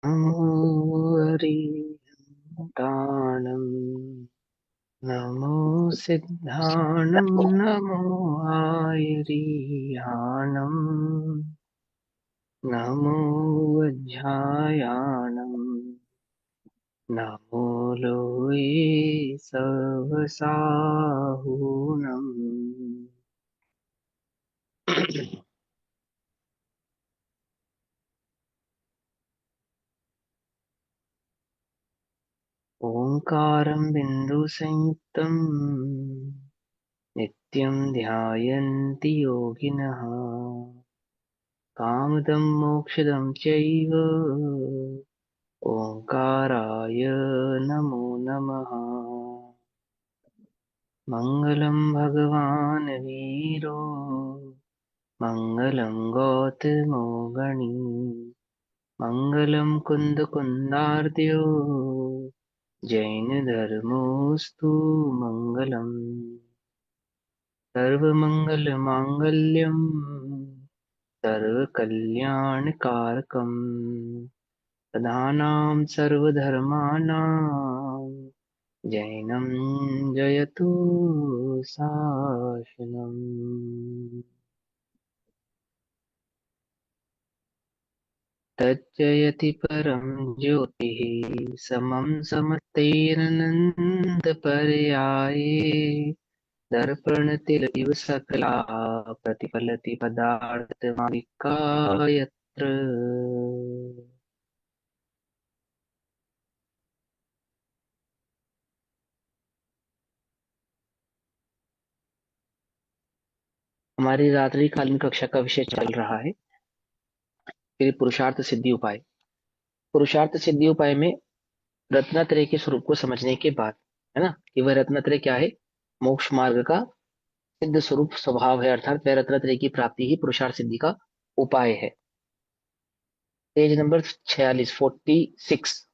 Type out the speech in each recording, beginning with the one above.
नमो अरिहन्ताणं नमो सिद्धाणं नमो आयरिहाणं नमो वज्झायाणं नमो लोये सवसाहुणम्। ओंकारं बिन्दुसंयुक्तं नित्यं ध्यायन्ति योगिनः कामदं मोक्षदं चैव ओंकाराय नमो नमः। मङ्गलं भगवान् वीरो मङ्गलं गौतमो गणी मङ्गलं कुन्दकुन्दार्द्यो जैनधर्मोऽस्तु मङ्गलम्। सर्वमङ्गलमाङ्गल्यं सर्वकल्याणकारकम् प्रधानां सर्वधर्माणां जैनं जयतु शासनम्। तज्जयति परं ज्योतिः समं समतेरनन्तपर्याये दर्पणतिल इव सकला प्रतिफलति पदार्थमालिका यत्र। हमारी रात्रिकालीन कक्षा का विषय चल रहा है फिर पुरुषार्थ सिद्धि उपाय। पुरुषार्थ सिद्धि उपाय में रत्नत्रय के स्वरूप को समझने के बाद, है ना, कि वह रत्नत्रय क्या है, मोक्ष मार्ग का सिद्ध स्वरूप स्वभाव है, अर्थात वह रत्नत्रय की प्राप्ति ही पुरुषार्थ सिद्धि का उपाय है। पेज नंबर 46 46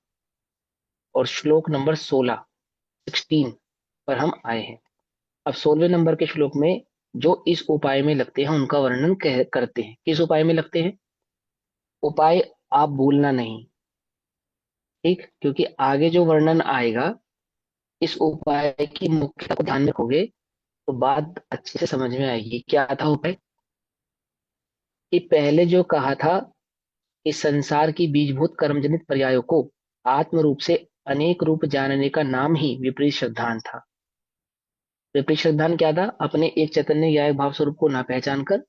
और श्लोक नंबर 16 पर हम आए हैं। अब 16वें नंबर के श्लोक में जो इस उपाय में लगते हैं उनका वर्णन करते हैं। किस उपाय में लगते हैं? उपाय आप भूलना नहीं, ठीक, क्योंकि आगे जो वर्णन आएगा इस उपाय की मुख्यता को ध्यान में रखोगे तो बात अच्छे से समझ में आएगी। क्या था उपाय? कि पहले जो कहा था, इस संसार की बीजभूत कर्मजनित पर्यायों को आत्म रूप से अनेक रूप जानने का नाम ही विपरीत श्रद्धान था। विपरीत श्रद्धान क्या था? अपने एक चैतन्य ज्ञायक भाव स्वरूप को ना पहचान कर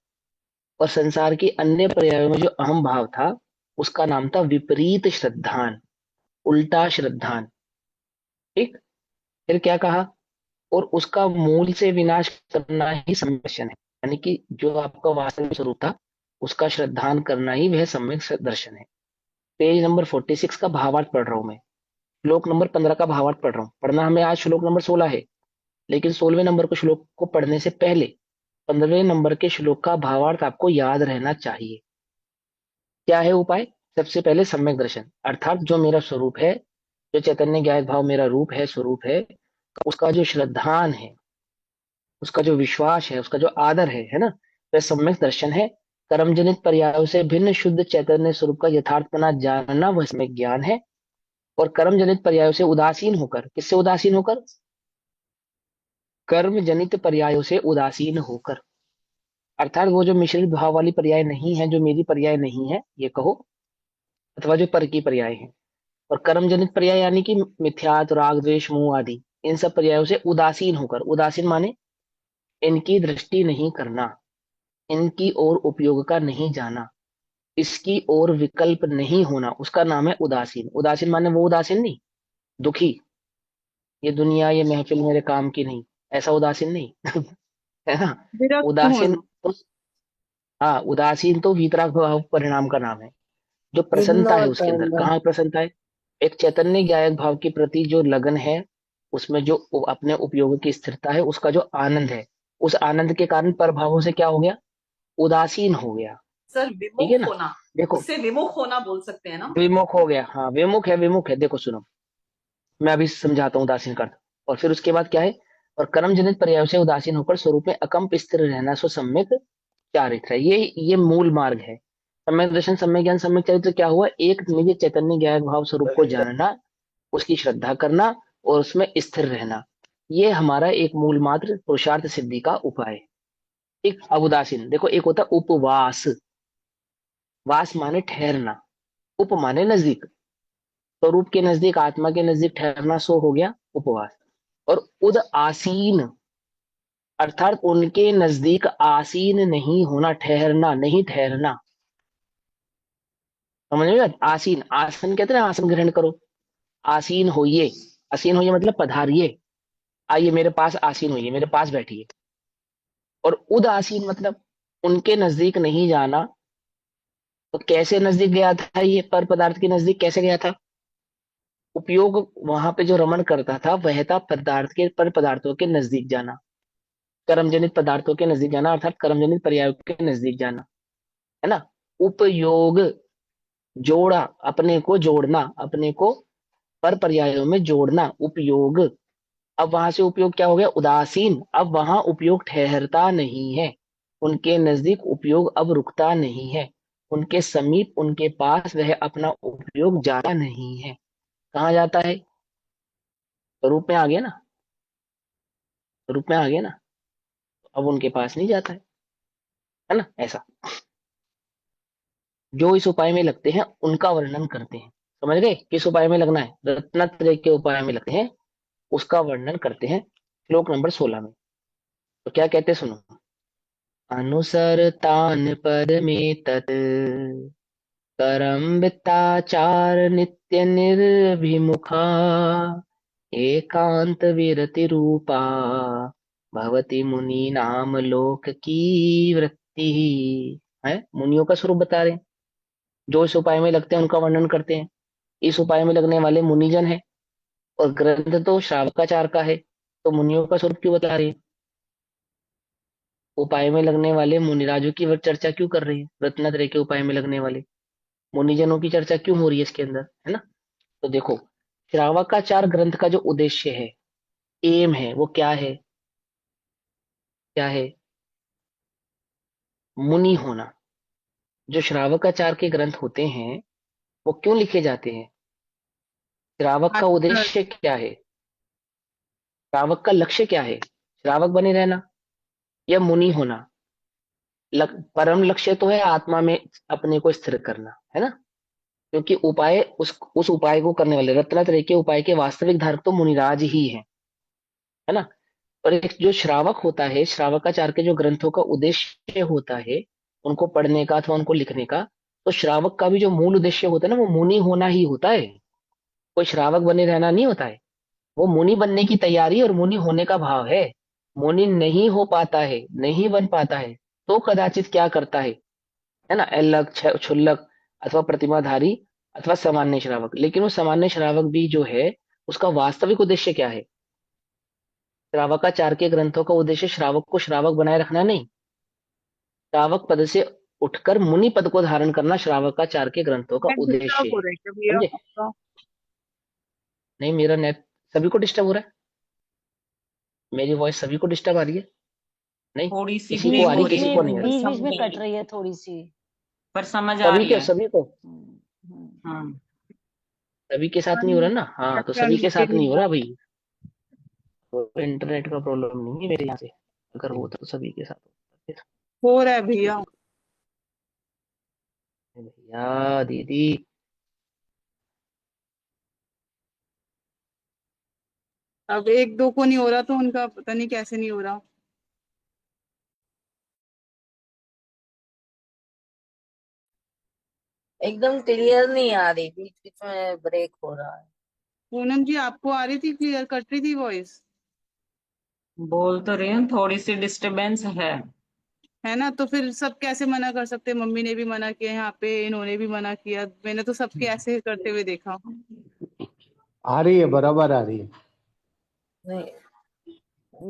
और संसार की अन्य पर्यायों में जो अहम भाव था उसका नाम था विपरीत श्रद्धान, उल्टा श्रद्धान। ठीक। फिर क्या कहा? और उसका मूल से विनाश करना ही सम्यक दर्शन है, यानी कि जो आपका वास्तविक स्वरूप था उसका श्रद्धान करना ही वह सम्यक दर्शन है। पेज नंबर 46 का भावार्थ पढ़ रहा हूं मैं। श्लोक नंबर 15 का भावार्थ पढ़ रहा हूँ। पढ़ना हमें आज श्लोक नंबर 16 है, लेकिन 16वें नंबर के श्लोक को पढ़ने से पहले 15वें नंबर के श्लोक का भावार्थ आपको याद रहना चाहिए। क्या है उपाय? सबसे पहले सम्यक दर्शन, अर्थात जो मेरा स्वरूप है, जो चैतन्य ज्ञात भाव मेरा रूप है, स्वरूप है, उसका जो श्रद्धान है, उसका जो विश्वास है, उसका जो आदर है ना, वह सम्यक दर्शन है। कर्मजनित पर्यायों से भिन्न शुद्ध चैतन्य स्वरूप का यथार्थपना जानना वह सम्यक ज्ञान है। और कर्मजनित पर्यायों से उदासीन होकर, किससे उदासीन होकर? कर्म जनित पर्यायों से उदासीन होकर, अर्थात वो जो मिश्रित भाव वाली पर्याय नहीं है, जो मेरी पर्याय नहीं है ये कहो, अथवा जो पर की पर्याय है। और कर्म जनित पर्याय यानी कि मिथ्यात्व, राग, द्वेष, मोह आदि, इन सब पर्यायों से उदासीन होकर, उदासीन माने इनकी दृष्टि नहीं करना, इनकी ओर उपयोग का नहीं जाना, इसकी ओर विकल्प नहीं होना, उसका नाम है उदासीन। उदासीन माने वो उदासीन नहीं, दुखी, ये दुनिया ये महफिल मेरे काम की नहीं, ऐसा उदासीन नहीं। है ना। विरक्त उदासीन होना। तो, हाँ, उदासीन तो वीतराग भाव परिणाम का नाम है। जो प्रसन्नता है उसके अंदर, निर्मलता। कहाँ प्रसन्नता है? एक चैतन्य ज्ञायक भाव के प्रति जो लगन है, उसमें जो अपने उपयोग की स्थिरता है, उसका जो आनंद है, उस आनंद के कारण पर भावों से क्या हो गया? उदासीन हो गया। सर ठीक है विमुख ना। होना, देखो, उससे विमुख होना बोल सकते हैं ना। विमुख हो गया, हाँ, विमुख है, विमुख है। देखो सुनो, मैं अभी समझाता हूँ उदासीन का अर्थ। और फिर उसके बाद क्या है? और कर्म जनित पर्याय से उदासीन होकर स्वरूप में अकंप स्थिर रहना, सो सम्यक चारित्र है। ये मूल मार्ग है। सम्यक दर्शन, सम्यक ज्ञान, सम्यक चरित्र क्या हुआ? एक निज चैतन्य ज्ञान भाव स्वरूप को जानना, उसकी श्रद्धा करना और उसमें स्थिर रहना। ये हमारा एक मूल मात्र पुरुषार्थ सिद्धि का उपाय है। एक अब उदासीन देखो, एक होता है उपवास। वास माने ठहरना, उप माने नजदीक, स्वरूप के नजदीक, आत्मा के नजदीक ठहरना, सो हो गया उपवास। और उद आसीन अर्थात उनके नजदीक आसीन नहीं होना, ठहरना, नहीं ठहरना। समझ में आया? आसीन, आसन कहते हैं ना, आसन ग्रहण करो। आसीन होइए, आसीन होइए मतलब पधारिए, आइए मेरे पास आसीन होइए, मेरे पास बैठिए। और उदासीन मतलब उनके नजदीक नहीं जाना। तो कैसे नजदीक गया था ये, पर पदार्थ के नजदीक कैसे गया था? उपयोग वहां पे जो रमण करता था वह था पदार्थ के, पर पदार्थों के नजदीक जाना, कर्मजनित पदार्थों के नजदीक जाना, अर्थात कर्मजनित पर्यायों के नजदीक जाना, है ना। उपयोग, जोड़ा, अपने को जोड़ना, अपने को पर पर्यायों में जोड़ना, उपयोग। अब वहां से उपयोग क्या हो गया? उदासीन। अब वहां उपयोग ठहरता नहीं है, उनके नजदीक उपयोग अब रुकता नहीं है, उनके समीप, उनके पास वह अपना उपयोग जाता नहीं है। कहाँ जाता है? रूप में आ गया ना, रूप में आ गया ना। अब उनके पास नहीं जाता है ना, ऐसा। जो इस उपाय में लगते हैं उनका वर्णन करते हैं। समझ गए किस उपाय में लगना है? रत्नत्रय के उपाय में लगते हैं, उसका वर्णन करते हैं श्लोक नंबर 16 में। तो क्या कहते हैं सुनो। अनुसरतान पद में तत् करम्बिताचार नित्य निर्भिमुखा एकांत विरति रूपा भवती मुनि नाम लोक की वृत्ति। है, मुनियों का स्वरूप बता रहे हैं, जो इस उपाय में लगते हैं उनका वर्णन करते हैं। इस उपाय में लगने वाले मुनिजन है, और ग्रंथ तो श्रावकाचार का है, तो मुनियों का स्वरूप क्यों बता रही है? उपाय में लगने वाले मुनिराजों की चर्चा क्यों कर रही है? रत्नत्रय के उपाय में लगने वाले मुनिजनों की चर्चा क्यों हो रही है इसके अंदर, है ना। तो देखो, श्रावकाचार ग्रंथ का जो उद्देश्य है, एम है, वो क्या है? क्या है? मुनि होना। जो श्रावकाचार के ग्रंथ होते हैं वो क्यों लिखे जाते हैं? श्रावक का अच्छा। उद्देश्य क्या है? श्रावक का लक्ष्य क्या है? श्रावक बने रहना या मुनि होना? परम लक्ष्य तो है आत्मा में अपने को स्थिर करना, है ना। क्योंकि उपाय, उस उपाय को करने वाले, रत्नात्रय के उपाय के वास्तविक धारक तो मुनिराज ही है ना। और एक जो श्रावक होता है, श्रावकाचार के जो ग्रंथों का उद्देश्य होता है उनको पढ़ने का अथवा उनको लिखने का, तो श्रावक का भी जो मूल उद्देश्य होता है ना, वो मुनि होना ही होता है। कोई श्रावक बने रहना नहीं होता है। वो मुनि बनने की तैयारी और मुनि होने का भाव है। मुनि नहीं हो पाता है, नहीं बन पाता है, तो कदाचित क्या करता है ना, एल्लक, क्षुल्लक, अथवा प्रतिमाधारी, अथवा सामान्य श्रावक। लेकिन वो सामान्य श्रावक भी जो है, उसका वास्तविक उद्देश्य क्या है? श्रावकाचार के ग्रंथों का उद्देश्य श्रावक को श्रावक बनाए रखना नहीं, श्रावक पद से उठकर मुनि पद को धारण करना श्रावकाचार के ग्रंथों का नेट उद्देश्य डिस्टर्ब हो है। रहा है क्या भैया समझे? आपका? नहीं, मेरा नेट सभी को डिस्टर्ब हो रहा है। मेरी वॉइस सभी को डिस्टर्ब आ रही है? नहीं, थोड़ी सी किसी को ब्रेक आ रही, हो बीच रही किसी को है नहीं में आ रही? पर बीच बीच में समझ आ कट रही है। रही है थोड़ी सी। पर समझ आ सभी रही के है। सभी को, हम्म, हम्म। हाँ। सभी के साथ नहीं हो रहा ना? हाँ, तो अच्छा, सभी के नीचे साथ नहीं हो गिरना। रहा भाई। तो इंटरनेट का प्रॉब्लम नहीं है मेरे यहाँ से, अगर होता तो सभी के साथ होता। हो रहा है भैया। भैया दीदी, अब एक दो को नहीं हो रहा तो उनका पता नहीं कैसे नहीं हो रहा। एकदम क्लियर नहीं आ रही, बीच बीच में ब्रेक हो रहा है। पूनम जी, आपको आ रही थी क्लियर, कट रही थी वॉइस? बोल तो रही हूँ, थोड़ी सी डिस्टरबेंस है ना। तो फिर सब कैसे मना कर सकते? मम्मी ने भी मना किया, यहाँ पे इन्होंने भी मना किया, मैंने तो सबके ऐसे करते हुए देखा। आ रही है, बराबर आ रही है। नहीं,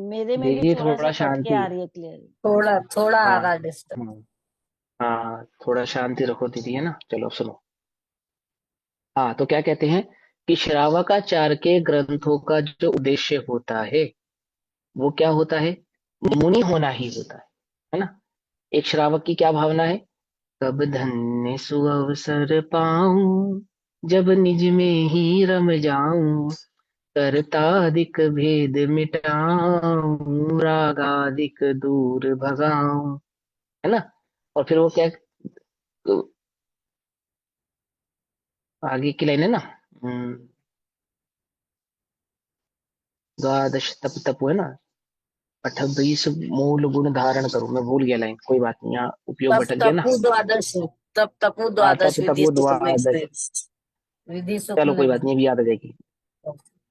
मेरे में भी दीदी थोड़ा सा थोड़ा कट के शांति। आ रही है क्लियर। थोड़ा थोड़ा आ हाँ, रहा डिस्टर्ब। हाँ, हाँ, थोड़ा शांति रखो दीदी, है ना। चलो अब सुनो। हाँ, तो क्या कहते हैं कि श्रावकाचार के ग्रंथों का जो उद्देश्य होता है वो क्या होता है? मुनि होना ही होता है ना। एक श्रावक की क्या भावना है? कब धन्य सुअवसर पाऊं, जब निज में ही रम जाऊं। करतादिक भेद मिटाऊं, रागादिक दूर भगाऊं। है ना। और फिर वो क्या, आगे की लाइन है ना। द्वादश तप तप है ना। 28 मूल गुण धारण करूं। मैं भूल गया लाइन, कोई बात नहीं, यहाँ उपयोग तप भटक गया ना। तपु द्वादश, तप तपु हाँ, तप द्वादश विधि तपो सुख द्वादश। विधि सुख चलो में कोई बात नहीं, अभी याद आ जाएगी।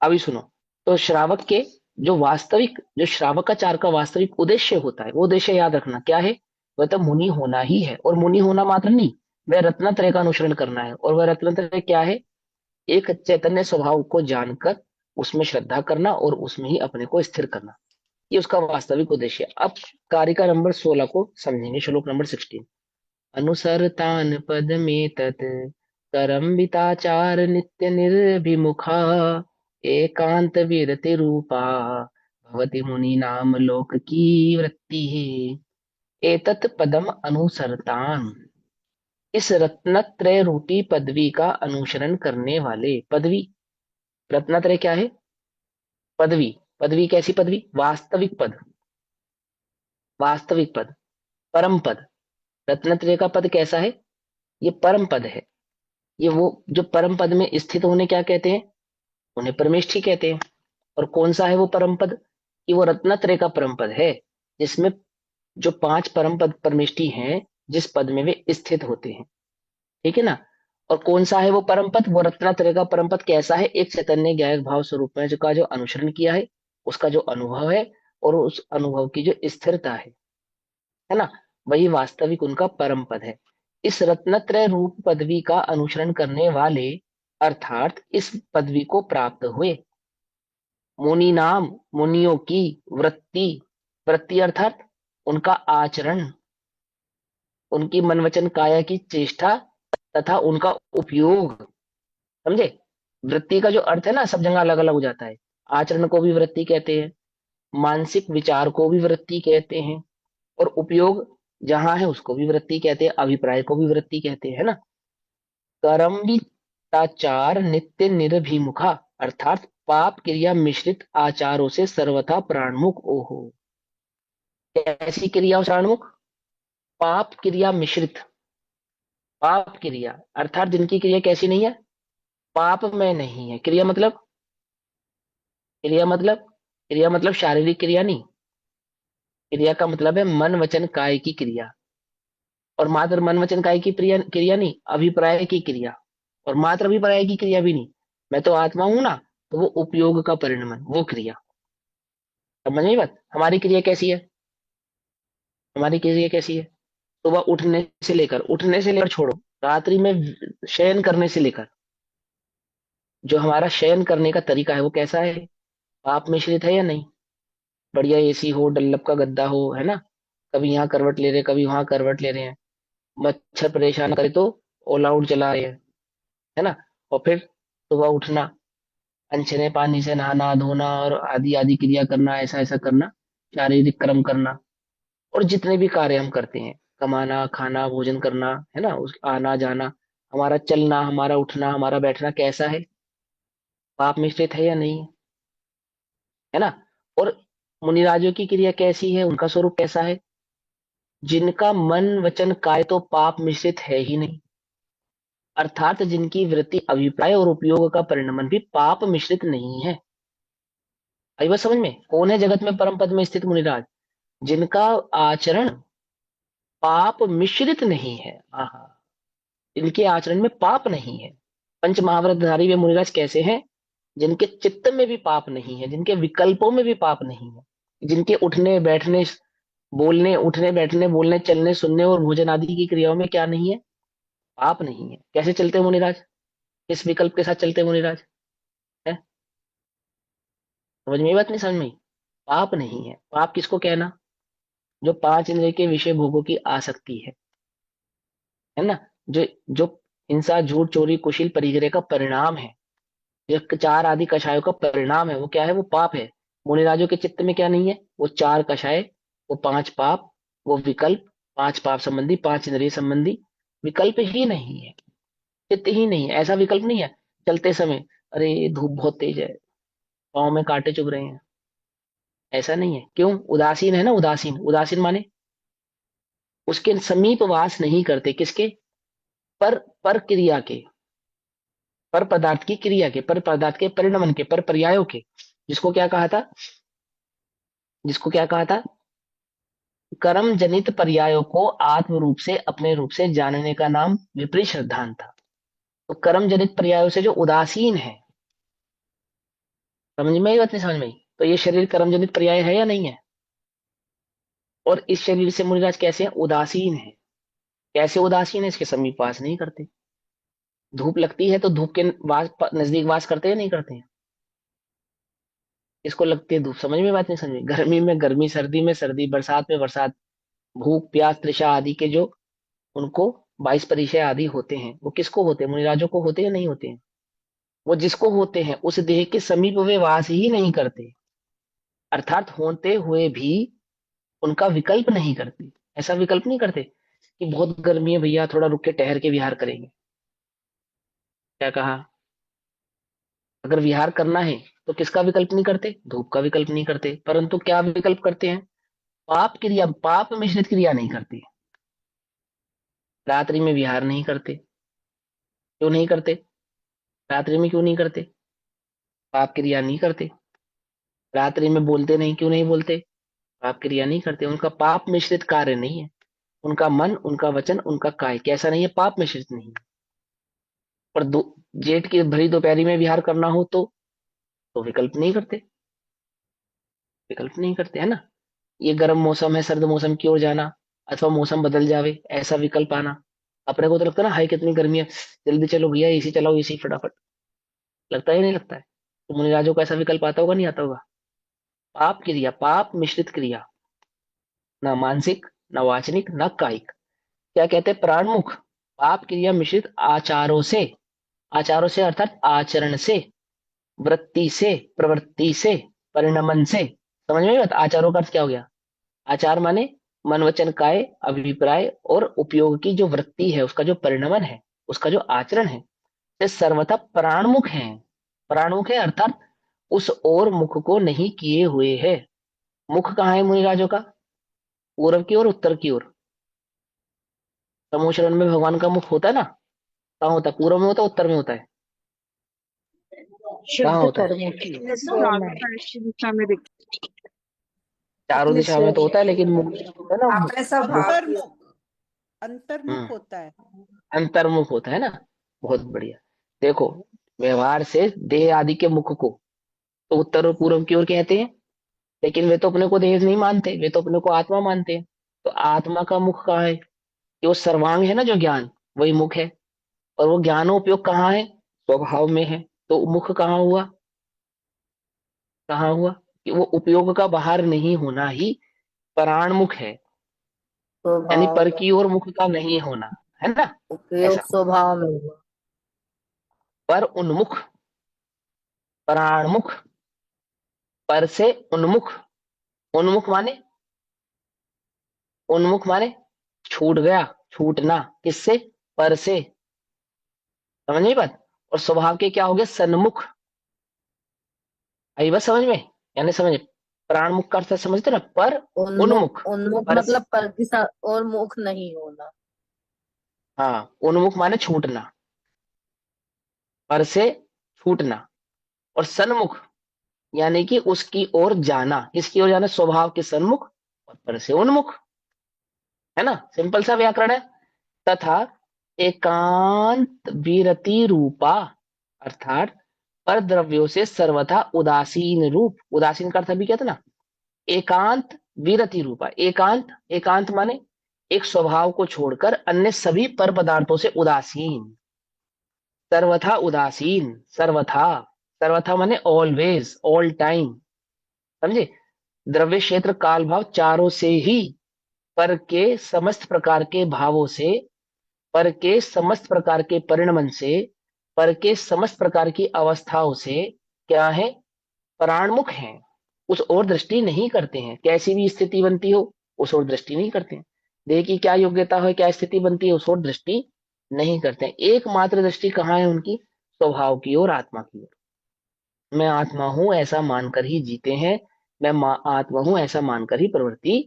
अभी सुनो। तो श्रावक के जो श्रावकाचार का वास्तविक उद्देश्य होता है, वो उद्देश्य याद रखना क्या है। वह तो मुनि होना ही है, और मुनि होना मात्र नहीं, वह रत्नत्रय का अनुसरण करना है। और वह रत्नत्रय क्या है। एक चैतन्य स्वभाव को जानकर उसमें श्रद्धा करना और उसमें ही अपने को स्थिर करना, ये उसका वास्तविक उद्देश्य है। अब कारिका नंबर 16 को समझेंगे, श्लोक नंबर 16। अनुसरतान पद में तत् करम्बिताचार नित्य निर्भिमुखा एकांत विरति रूपा भवति मुनि नाम लोक की वृत्ति है। एतत् पदम अनुसरतान, इस रत्नत्रय रूपी पदवी का अनुसरण करने वाले। पदवी, रत्नत्रय क्या है। पदवी। पदवी कैसी पदवी, वास्तविक पद। वास्तविक पद, परम पद। रत्नत्रय का पद कैसा है, ये परम पद है। ये वो जो परम पद में स्थित होने क्या कहते हैं, उन्हें परमेष्ठी कहते हैं। और कौन सा है वो परम पद, कि वो रत्नत्रय का परम पद है, जिसमें जो 5 परम पद परमेष्ठी हैं, जिस पद में वे स्थित होते हैं। ठीक है ना। और कौन सा है वो परम पद, वो रत्नत्रय का परम पद कैसा है, एक चैतन्य ज्ञायक भाव स्वरूप में का जो अनुसरण किया है, उसका जो अनुभव है, और उस अनुभव की जो स्थिरता है ना, वही वास्तविक उनका परम पद है। इस रत्नत्रय रूप पदवी का अनुसरण करने वाले, अर्थात इस पदवी को प्राप्त हुए, मुनि नाम, मुनियों की वृत्ति। वृत्ति अर्थात उनका आचरण, उनकी मन वचन काया की चेष्टा तथा उनका उपयोग। समझे। वृत्ति का जो अर्थ है ना, सब जगह अलग अलग हो जाता है। आचरण को भी वृत्ति कहते हैं, मानसिक विचार को भी वृत्ति कहते हैं, और उपयोग जहां है उसको भी वृत्ति कहते हैं, अभिप्राय को भी वृत्ति कहते हैं, है ना। कर्मविताचार नित्य निर्भिमुखा, अर्थात पाप क्रिया मिश्रित आचारों से सर्वथा प्राणमुख ओहो। कैसी क्रिया प्राणमुख, पाप क्रिया मिश्रित। पाप क्रिया अर्थात जिनकी क्रिया कैसी नहीं है, पाप में नहीं है। क्रिया मतलब, क्रिया मतलब, क्रिया मतलब शारीरिक क्रिया नहीं। क्रिया का मतलब है मन वचन काय की क्रिया। और मात्र मन वचन काय की क्रिया क्रिया नहीं, अभिप्राय की क्रिया। और मात्र अभिप्राय की क्रिया भी नहीं, मैं तो आत्मा हूं ना, तो वो उपयोग का परिणाम है, वो क्रिया। समझ नहीं बात। हमारी क्रिया कैसी है, हमारी क्रिया कैसी है। सुबह उठने से लेकर छोड़ो, रात्रि में शयन करने से लेकर, जो हमारा शयन करने का तरीका है वो कैसा है, पाप मिश्रित है या नहीं। बढ़िया एसी हो, डल्लब का गद्दा हो, है ना। कभी यहाँ करवट ले रहे हैं, कभी वहां करवट ले रहे हैं। मच्छर परेशान करे तो ऑल आउट चला रहे हैं, है ना। और फिर सुबह उठना, अनछने पानी से नहाना धोना और आदि आदि क्रिया करना, ऐसा ऐसा करना, शारीरिक कर्म करना। और जितने भी कार्य हम करते हैं, कमाना खाना भोजन करना, है ना, उस आना जाना, हमारा चलना, हमारा उठना, हमारा बैठना कैसा है, पाप मिश्रित है या नहीं है, है ना। और मुनिराजों की क्रिया कैसी है, उनका स्वरूप कैसा है, जिनका मन वचन काय तो पाप मिश्रित है ही नहीं। अर्थात जिनकी वृत्ति अभिप्राय और उपयोग का परिणमन भी पाप मिश्रित नहीं है। आई बात समझ में। कौन है जगत में परम पद में स्थित मुनिराज, जिनका आचरण पाप मिश्रित नहीं है। आहा, इनके आचरण में पाप नहीं है। पंच महाव्रतधारी वे मुनिराज कैसे हैं, जिनके चित्त में भी पाप नहीं है, जिनके विकल्पों में भी पाप नहीं है, जिनके उठने बैठने बोलने, उठने बैठने बोलने चलने सुनने और भोजन आदि की क्रियाओं में क्या नहीं है, पाप नहीं है। कैसे चलते हैं मुनिराज, किस विकल्प के साथ चलते हैं मुनिराज, है। समझ में ये बात नहीं, समझ में आई? पाप नहीं है। पाप किसको कहना, जो 5 इंद्रिय के विषय भोगों की आसक्ति है ना। जो जो हिंसा झूठ चोरी कुशील परिग्रह का परिणाम है, जो 4 आदि कषायों का परिणाम है, वो क्या है, वो पाप है। मुनिराजों के चित्त में क्या नहीं है, वो 4 कषाय, वो 5 पाप, वो विकल्प, 5 पाप संबंधी, 5 इंद्रिय संबंधी, विकल्प ही नहीं है, चित्त ही नहीं है। ऐसा विकल्प नहीं है चलते समय, अरे धूप बहुत तेज है, पाँव में कांटे चुभ रहे हैं, ऐसा नहीं है। क्यों? उदासीन है ना, उदासीन। उदासीन माने उसके समीप वास नहीं करते, किसके? पर क्रिया के, पर पदार्थ की क्रिया के, पर पदार्थ के परिणमन के, पर पर्यायों के। जिसको क्या कहा था? जिसको क्या कहा था? कर्म जनित पर्यायों को आत्म रूप से, अपने रूप से जानने का नाम विपरीत श्रद्धांत था। तो कर्म जनित पर्यायों से जो उदासीन है, समझ में आई बात? नहीं समझ में आई? तो ये शरीर कर्म जनित पर्याय है या नहीं है? और इस शरीर से मुनिराज कैसे हैं? उदासीन है। कैसे उदासीन है? इसके समीप वास नहीं करते। धूप लगती है तो धूप के नजदीक वास करते हैं नहीं करते हैं? इसको लगती है धूप। समझ में बात? नहीं समझ में? गर्मी में गर्मी, सर्दी में सर्दी, बरसात में बरसात, भूख प्यास तृषा आदि के जो उनको 22 परिचय आदि होते हैं, वो किसको होते हैं? मुनिराजों को होते हैं या नहीं होते हैं? वो जिसको होते हैं उस देह के समीप वे वास ही नहीं करते, अर्थात होते हुए भी उनका विकल्प नहीं करते। ऐसा विकल्प नहीं करते कि बहुत गर्मी है भैया, थोड़ा रुक के ठहर के विहार करेंगे। क्या कहा? अगर विहार करना है तो किसका विकल्प नहीं करते? धूप का विकल्प नहीं करते, परंतु क्या विकल्प करते हैं? पाप क्रिया, पाप मिश्रित क्रिया नहीं करते। रात्रि में विहार नहीं करते। क्यों नहीं करते? रात्रि में क्यों नहीं करते? पाप क्रिया नहीं करते। रात्रि में बोलते नहीं, क्यों नहीं बोलते? पाप क्रिया नहीं करते। उनका पाप मिश्रित कार्य नहीं है। उनका मन, उनका वचन, उनका काय कैसा नहीं है? पाप मिश्रित नहीं है। और जेठ की भरी दोपहरी में विहार करना हो तो विकल्प नहीं करते। विकल्प नहीं करते, है ना? ये गर्म मौसम है, सर्द मौसम की ओर जाना, अथवा मौसम बदल जावे, ऐसा विकल्प आना। अपने को तो लगता है ना, हाय कितनी गर्मी है, जल्दी चलो भैया एसी चलाओ, एसी फटाफट। लगता है या नहीं लगता है? तो मुनिराजों का ऐसा विकल्प आता होगा नहीं आता होगा? पाप क्रिया, पाप मिश्रित क्रिया, ना मानसिक, ना वाचनिक, ना कायिक। क्या कहते हैं? प्राणमुख पाप क्रिया मिश्रित आचारों से, आचारों से अर्थात आचरण से, वृत्ति से, प्रवृत्ति से, परिणमन से। समझ में आई बात? आचारों का अर्थ क्या हो गया? आचार माने मन वचन काय अभिप्राय और उपयोग की जो वृत्ति है, उसका जो परिणमन है, उसका जो आचरण है, ये सर्वथा प्राणमुख है। प्राणमुख है अर्थात उस ओर मुख को नहीं किए हुए है। मुख कहाँ है मुनिराजों का? पूर्व की ओर, उत्तर की ओर। तमोशरण में भगवान का मुख होता है ना? कहाँ होता है? पूर्व में होता है, उत्तर में होता है? कहाँ शुद्ध होता है? कर्मों की ओर चारों में। साइड की दिशा में दिख चारों अपने दिशा में सिर तो में। होता है, लेकिन मुख जो होता है ना, आपने सब मुख भाव की अंतर्मुख, अंतर्मुख हम्म, होता है। अंतर्मुख होता है ना। बहुत बढ़िया। देखो, व्यवहार से देह आदि के मुख को तो उत्तर और पूर्व की ओर कहते हैं, लेकिन वे तो अपने को देह नहीं मानते, वे तो अपने को आत्मा मानते हैं। तो आत्मा का मुख कहाँ है? कि वो सर्वांग है ना, जो ज्ञान, वही मुख है। और वो ज्ञानोपयोग कहाँ है? स्वभाव में है। तो मुख कहाँ हुआ? कहाँ हुआ? कि वो उपयोग का बाहर नहीं होना ही प्राणमुख है, यानी स्वभाव पर में, की ओर मुख का नहीं होना, है ना? उपयोग ऐसा। स्वभाव में हुआ। पर उन्मुख, प्राणमुख, पर से उन्मुख। उन्मुख माने, उन्मुख माने छूट गया, छूटना। किससे? पर से। समझ नहीं बात? और स्वभाव के क्या हो गए? सन्मुख। आई बस समझ में? यानी समझ, प्राण मुख का अर्थ समझते ना, पर उन्मुख, उन्मुख। उन्मुख पर मतलब पर की और मुख नहीं होना। हाँ, उन्मुख माने छूटना, पर से छूटना। और सन्मुख यानी कि उसकी ओर जाना। किसकी ओर जाना? स्वभाव के सन्मुख और पर से उन्मुख, है ना? सिंपल सा व्याकरण है। तथा एकांत विरति रूपा, अर्थात पर द्रव्यों से सर्वथा उदासीन रूप। उदासीन का अर्थ अभी क्या था ना? एकांत विरति रूपा। एकांत, एकांत माने एक स्वभाव को छोड़कर अन्य सभी पर पदार्थों से उदासीन। सर्वथा उदासीन, सर्वथा, सर्वथा माने ऑलवेज, ऑल टाइम। समझे? द्रव्य क्षेत्र काल भाव चारों से ही, पर के समस्त प्रकार के भावों से, पर के समस्त प्रकार के परिणमन से, पर के समस्त प्रकार की अवस्थाओं से क्या है? प्राणमुख हैं। उस ओर दृष्टि नहीं करते हैं। कैसी भी स्थिति बनती हो उस ओर दृष्टि नहीं करते हैं। देह की क्या योग्यता हो, क्या स्थिति बनती है, उस ओर दृष्टि नहीं करते हैं। एकमात्र दृष्टि कहाँ है उनकी? स्वभाव की ओर, आत्मा की ओर। मैं आत्मा हूं ऐसा मानकर ही जीते हैं, आत्मा हूं ऐसा मानकर ही प्रवृत्ति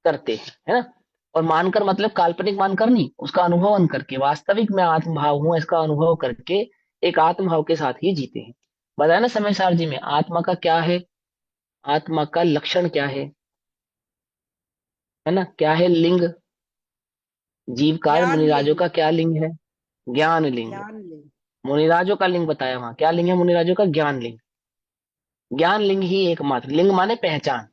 करते हैं, है ना। और मानकर मतलब काल्पनिक मानकर नहीं, उसका अनुभवन करके, वास्तविक मैं आत्म भाव हूं इसका अनुभव करके एक आत्म भाव के साथ ही जीते हैं। बताया ना समय सार जी में, आत्मा का क्या है, आत्मा का लक्षण क्या है ना, क्या है लिंग, जीव काल ज्ञान मुनिराजों लिंग। का क्या लिंग है? ज्ञान लिंग। ज्ञान लिंग। मुनिराजों का लिंग बताया वहां, क्या लिंग है मुनिराजों का? ज्ञान लिंग। ज्ञान लिंग ही एकमात्र, लिंग माने पहचान,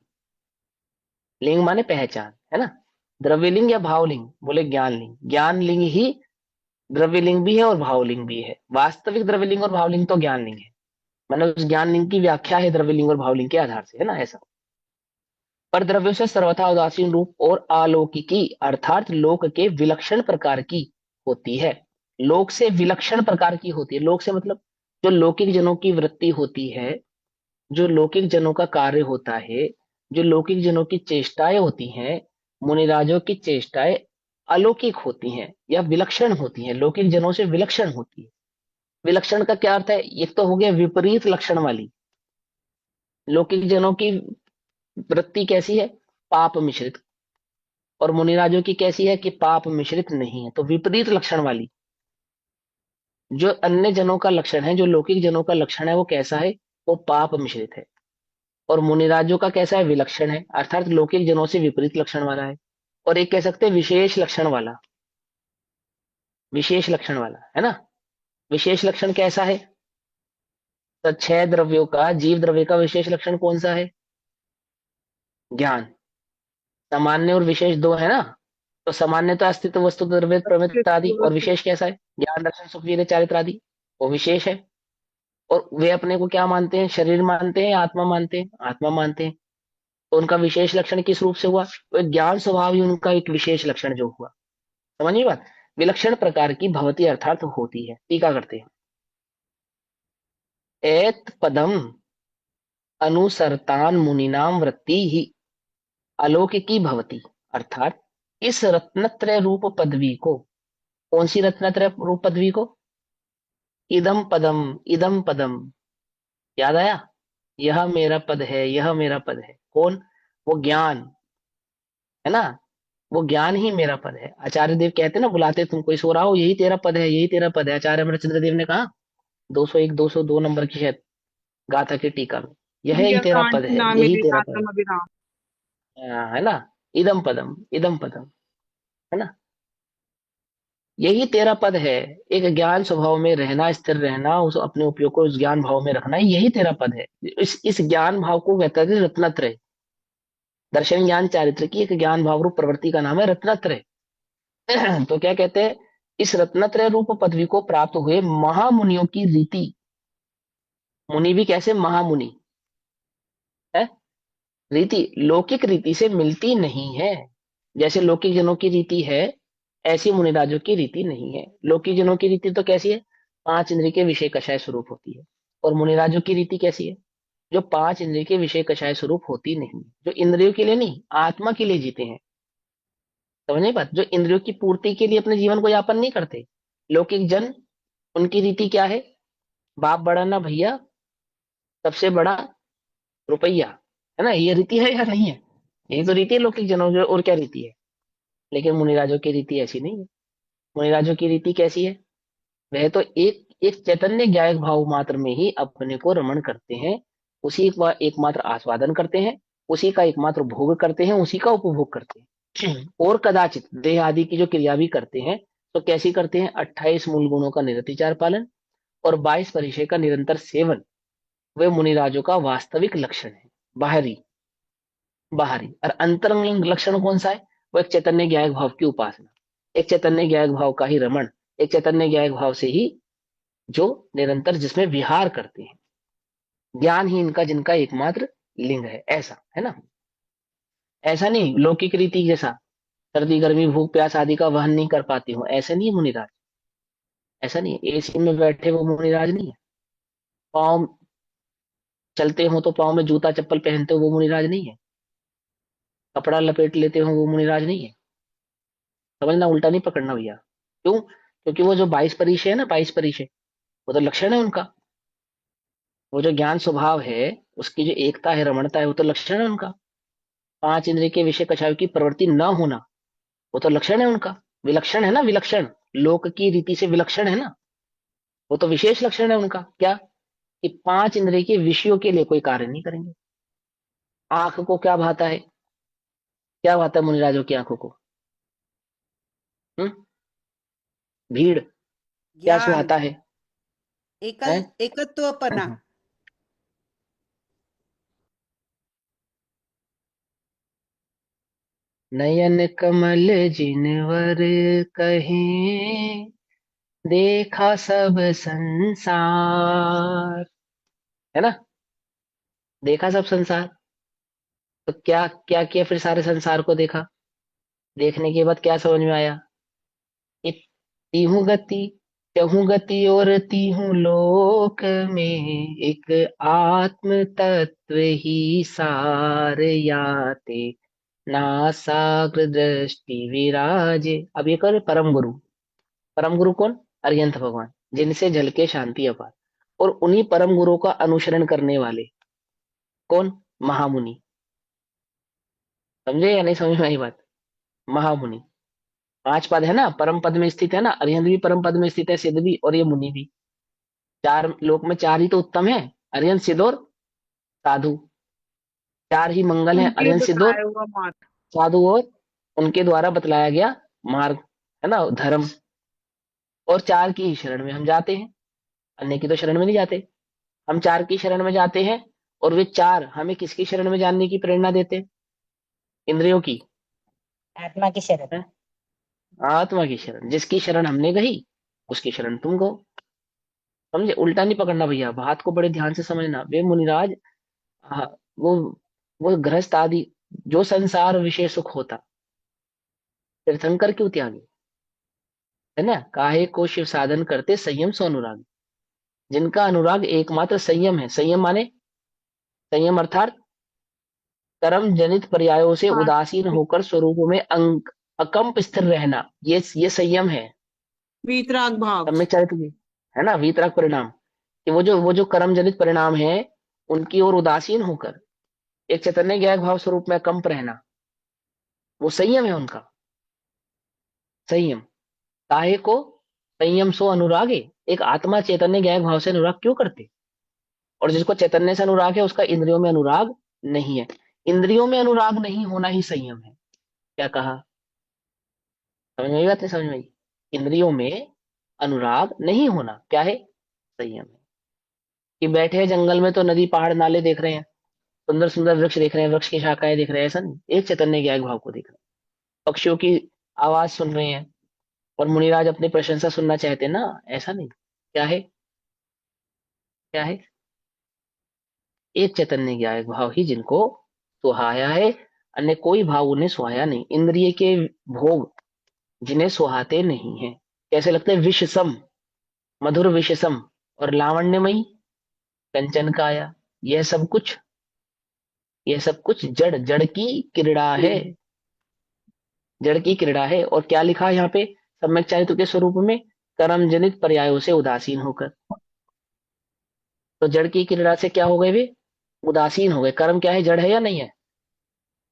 लिंग माने पहचान, है ना। द्रव्यलिंग या भावलिंग, बोले ज्ञान लिंग। ज्ञान लिंग ही द्रव्यलिंग भी है और भावलिंग भी है। वास्तविक द्रव्यलिंग और भावलिंग तो ज्ञान लिंग है, मतलब उस ज्ञान लिंग की व्याख्या है द्रव्यलिंग और भावलिंग के आधार से, है ना ऐसा। पर द्रव्यों से सर्वथा उदासीन रूप और अलौकिकी अर्थात लोक के विलक्षण प्रकार की होती है। लोक से विलक्षण प्रकार की होती है, लोक से मतलब जो लौकिक जनों की वृत्ति होती है, जो लौकिक जनों का कार्य होता है, जो लौकिक जनों की चेष्टाएं होती हैं, मुनिराजों की चेष्टाएं अलौकिक होती हैं या विलक्षण होती हैं, लौकिक जनों से विलक्षण होती है। विलक्षण का क्या अर्थ है? एक तो हो गया विपरीत लक्षण वाली, लौकिक जनों की वृत्ति कैसी है? पाप मिश्रित। और मुनिराजों की कैसी है कि पाप मिश्रित नहीं है, तो विपरीत लक्षण वाली। जो अन्य जनों का लक्षण है, जो लौकिक जनों का लक्षण है, वो कैसा है? वो पाप मिश्रित है। और मुनिराजों का कैसा है? विलक्षण है, अर्थात लौकिक जनों से विपरीत लक्षण वाला है। और एक कह सकते हैं विशेष लक्षण वाला, विशेष लक्षण वाला, है ना। विशेष लक्षण कैसा है? तो छह द्रव्यों का, जीव द्रव्य का विशेष लक्षण कौन सा है? ज्ञान। सामान्य और विशेष दो है ना। तो सामान्य तो अस्तित्व, वस्तु, द्रव्य, प्रमित आदि, और विशेष कैसा है? ज्ञान, दर्शन, सुख, वीर्य, चारित्र आदि, वो विशेष है। और वे अपने को क्या मानते हैं? शरीर मानते हैं या आत्मा मानते हैं? आत्मा मानते हैं। तो उनका विशेष लक्षण किस रूप से हुआ? तो एक ज्ञान स्वभाव ही उनका एक विशेष लक्षण जो हुआ। समझिए बात। विलक्षण प्रकार की भवती अर्थात होती है। टीका करते हैं, एत पदम अनुसरतान मुनिनाम वृत्ति ही अलौकिकी भवती, अर्थात इस रत्नत्रय रूप पदवी को, कौन सी रत्नत्रय रूप पदवी को? इदम पदम, इदम पदम, याद आया? यह मेरा पद है, यह मेरा पद है। कौन? वो ज्ञान, है ना। वो ज्ञान ही मेरा पद है। आचार्य देव कहते हैं ना, बुलाते तुम कोई सो रहा हो, यही तेरा पद है, यही तेरा पद है। आचार्य अमरचंद्र देव ने कहा 201 202 नंबर की शायद गाथा की टीका में, यह ही तेरा पद कांची है, नाम यही मेरे तेरा पद आत्म अभिराम। है। है ना। इदम पदम, इदम पदम, है ना। यही तेरा पद है। एक ज्ञान स्वभाव में रहना, स्थिर रहना, उस अपने उपयोग को उस ज्ञान भाव में रखना, यही तेरा पद है। इस ज्ञान भाव को कहते हैं रत्नत्रय। दर्शन ज्ञान चारित्र की एक ज्ञान भाव रूप प्रवृत्ति का नाम है रत्नत्रय। तो क्या कहते हैं? इस रत्नत्रय रूप पदवी को प्राप्त हुए महामुनियों की रीति, मुनि भी कैसे? महामुनि है। रीति लौकिक रीति से मिलती नहीं है। जैसे लौकिक जनों की रीति है, ऐसी मुनिराजों की रीति नहीं है। लौकिक जनों की रीति तो कैसी है? पांच इंद्रिय के विषय कषाय स्वरूप होती है। और मुनिराजों की रीति कैसी है? जो पांच इंद्रिय के विषय कषाय स्वरूप होती नहीं, जो इंद्रियों के लिए नहीं, आत्मा के लिए जीते हैं। समझ बात। जो इंद्रियों की पूर्ति के लिए अपने जीवन को यापन नहीं करते। लौकिक जन, उनकी रीति क्या है? बाप बड़ा ना भैया, सबसे बड़ा रुपया, है ना। ये रीति है या नहीं है? यही तो रीति है लौकिक जनों की, और क्या रीति है? लेकिन मुनिराजों की रीति ऐसी नहीं है। मुनिराजों की रीति कैसी है? वह तो एक एक चैतन्य ज्ञायक भाव मात्र में ही अपने को रमण करते हैं, उसी का एकमात्र आस्वादन करते हैं, उसी का एकमात्र भोग करते हैं, उसी का उपभोग करते हैं। और कदाचित देह आदि की जो क्रिया भी करते हैं, तो कैसी करते हैं? 28 मूल गुणों का निरतिचार पालन और 22 परिचय का निरंतर सेवन, वे मुनिराजों का वास्तविक लक्षण है। बाहरी, बाहरी और अंतरंग लक्षण कौन सा है? वो एक चैतन्य ज्ञायक भाव की उपासना, एक चैतन्य ज्ञायक भाव का ही रमण, एक चैतन्य ज्ञायक भाव से ही जो निरंतर जिसमें विहार करते हैं। ज्ञान ही इनका, जिनका एकमात्र लिंग है, ऐसा है ना। ऐसा नहीं लौकिक रीति जैसा सर्दी गर्मी भूख प्यास आदि का वहन नहीं कर पाती हो, ऐसे नहीं है मुनिराज। ऐसा नहीं है। एसी में बैठे वो मुनिराज नहीं है। पाँव चलते हो तो पाँव में जूता चप्पल पहनते हो वो मुनिराज नहीं है। कपड़ा लपेट लेते हो वो मुनिराज नहीं है। समझना, उल्टा नहीं पकड़ना भैया। क्यों? क्योंकि वो जो 22 परिचय है ना, 22 परिचय, वो तो लक्षण है उनका। वो जो ज्ञान स्वभाव है, उसकी जो एकता है, रमणता है, वो तो लक्षण है उनका। 5 इंद्रिय के विषय कछाव की प्रवृत्ति न होना, वो तो लक्षण है उनका। विलक्षण है ना, विलक्षण, लोक की रीति से विलक्षण है ना। वो तो विशेष लक्षण है उनका, क्या? कि 5 इंद्रिय के विषयों के लिए कोई कार्य नहीं करेंगे। आंख को क्या भाता है? क्या भाता है मुनिराजों की आंखों को? हम्म? भीड़। क्या ज्ञान, सुहाता है? हैं? एकत्वपना। नयन कमल जिनवर कहीं, देखा सब संसार, है ना? देखा सब संसार। तो क्या क्या किया फिर? सारे संसार को देखा। देखने के बाद क्या समझ में आया? कि तीहू गति, चहु गति और तीहू लोक में, एक आत्म तत्व ही सार याते, नासाग्र दृष्टि विराजे। अब ये करे परम गुरु। परम गुरु कौन? अरिहंत भगवान, जिनसे झलके शांति अपार। और उन्हीं परम गुरु का अनुसरण करने वाले कौन? महामुनि। समझे या नहीं समझ में आई बात? महामुनि। 5 पद है ना, परम पद में स्थित है ना, अरिहंत भी परम पद में स्थित है, सिद्ध भी, और ये मुनि भी। 4 लोक में 4 ही तो उत्तम है, अरिहंत, सिद्ध और साधु। 4 ही मंगल है, उनके अरिहंत, सिद्ध और बताया हुआ मार्ग। साधु, और उनके द्वारा बतलाया गया मार्ग, है ना, धर्म। और 4 की ही शरण में हम जाते हैं, अन्य की तो शरण में नहीं जाते। हम 4 की शरण में जाते हैं। और वे 4 हमें किसकी शरण में जानने की प्रेरणा देते हैं? इंद्रियों की? आत्मा की शरण। है? आत्मा की शरण। जिसकी शरण हमने गई, उसकी शरण तुम गो। समझे? उल्टा नहीं पकड़ना भैया, बात को बड़े ध्यान से समझना। वे मुनिराज, हाँ, वो गृहस्थ आदि, जो संसार विषय सुख होता, तीर्थंकर क्यों त्यागी? है ना? काहे को शिव साधन करते संयम सो अनुराग। जिनका अनुराग एकमात्र संयम है। संयम माने, संयम अर्थात कर्म जनित पर्यायों से हाँ, उदासीन होकर स्वरूप में अकंप स्थिर रहना, ये संयम है। वीतराग भाव। सम्यक चरित्र की, है ना, वीतराग परिणाम। कि वो जो कर्म जनित परिणाम है, उनकी ओर उदासीन होकर एक चैतन्य ज्ञायक भाव स्वरूप में अकंप रहना, वो संयम है उनका। संयम। काहे को संयम सो अनुरागे। एक आत्मा चैतन्य ज्ञायक भाव से अनुराग क्यों करते? और जिसको चैतन्य से अनुराग है, उसका इंद्रियों में अनुराग नहीं है। इंद्रियों में अनुराग नहीं होना ही संयम है। क्या कहा? समझ में आई बात? नहीं समझ में आई? इंद्रियों में अनुराग नहीं होना क्या है? संयम है। कि बैठे हैं जंगल में तो नदी पहाड़ नाले देख रहे हैं, सुंदर सुंदर वृक्ष देख रहे हैं, वृक्ष की शाखाएं देख रहे हैं, ऐसा नहीं, एक चैतन्य ज्ञायक भाव को देख रहे हैं। पक्षियों की आवाज सुन रहे हैं, और मुनिराज अपनी प्रशंसा सुनना चाहते हैं ना, ऐसा नहीं। क्या है? क्या है? एक चैतन्य ज्ञायक भाव ही जिनको सुहाया है। अन्य कोई भाव उन्हें सुहाया नहीं। इंद्रिय के भोग जिन्हें सुहाते नहीं है, कैसे लगते हैं? विषसम, मधुर विषसम, और लावण्यमयी कंचन काया। यह सब कुछ, यह सब कुछ जड़, जड़ की क्रीड़ा है। जड़ की क्रीड़ा है। और क्या लिखा है यहाँ पे? सम्यक चारित्र के स्वरूप में, कर्म जनित पर्यायों से उदासीन होकर। तो जड़ की क्रीड़ा से क्या हो गए वे? उदासीन हो गए। कर्म क्या है? जड़ है या नहीं है?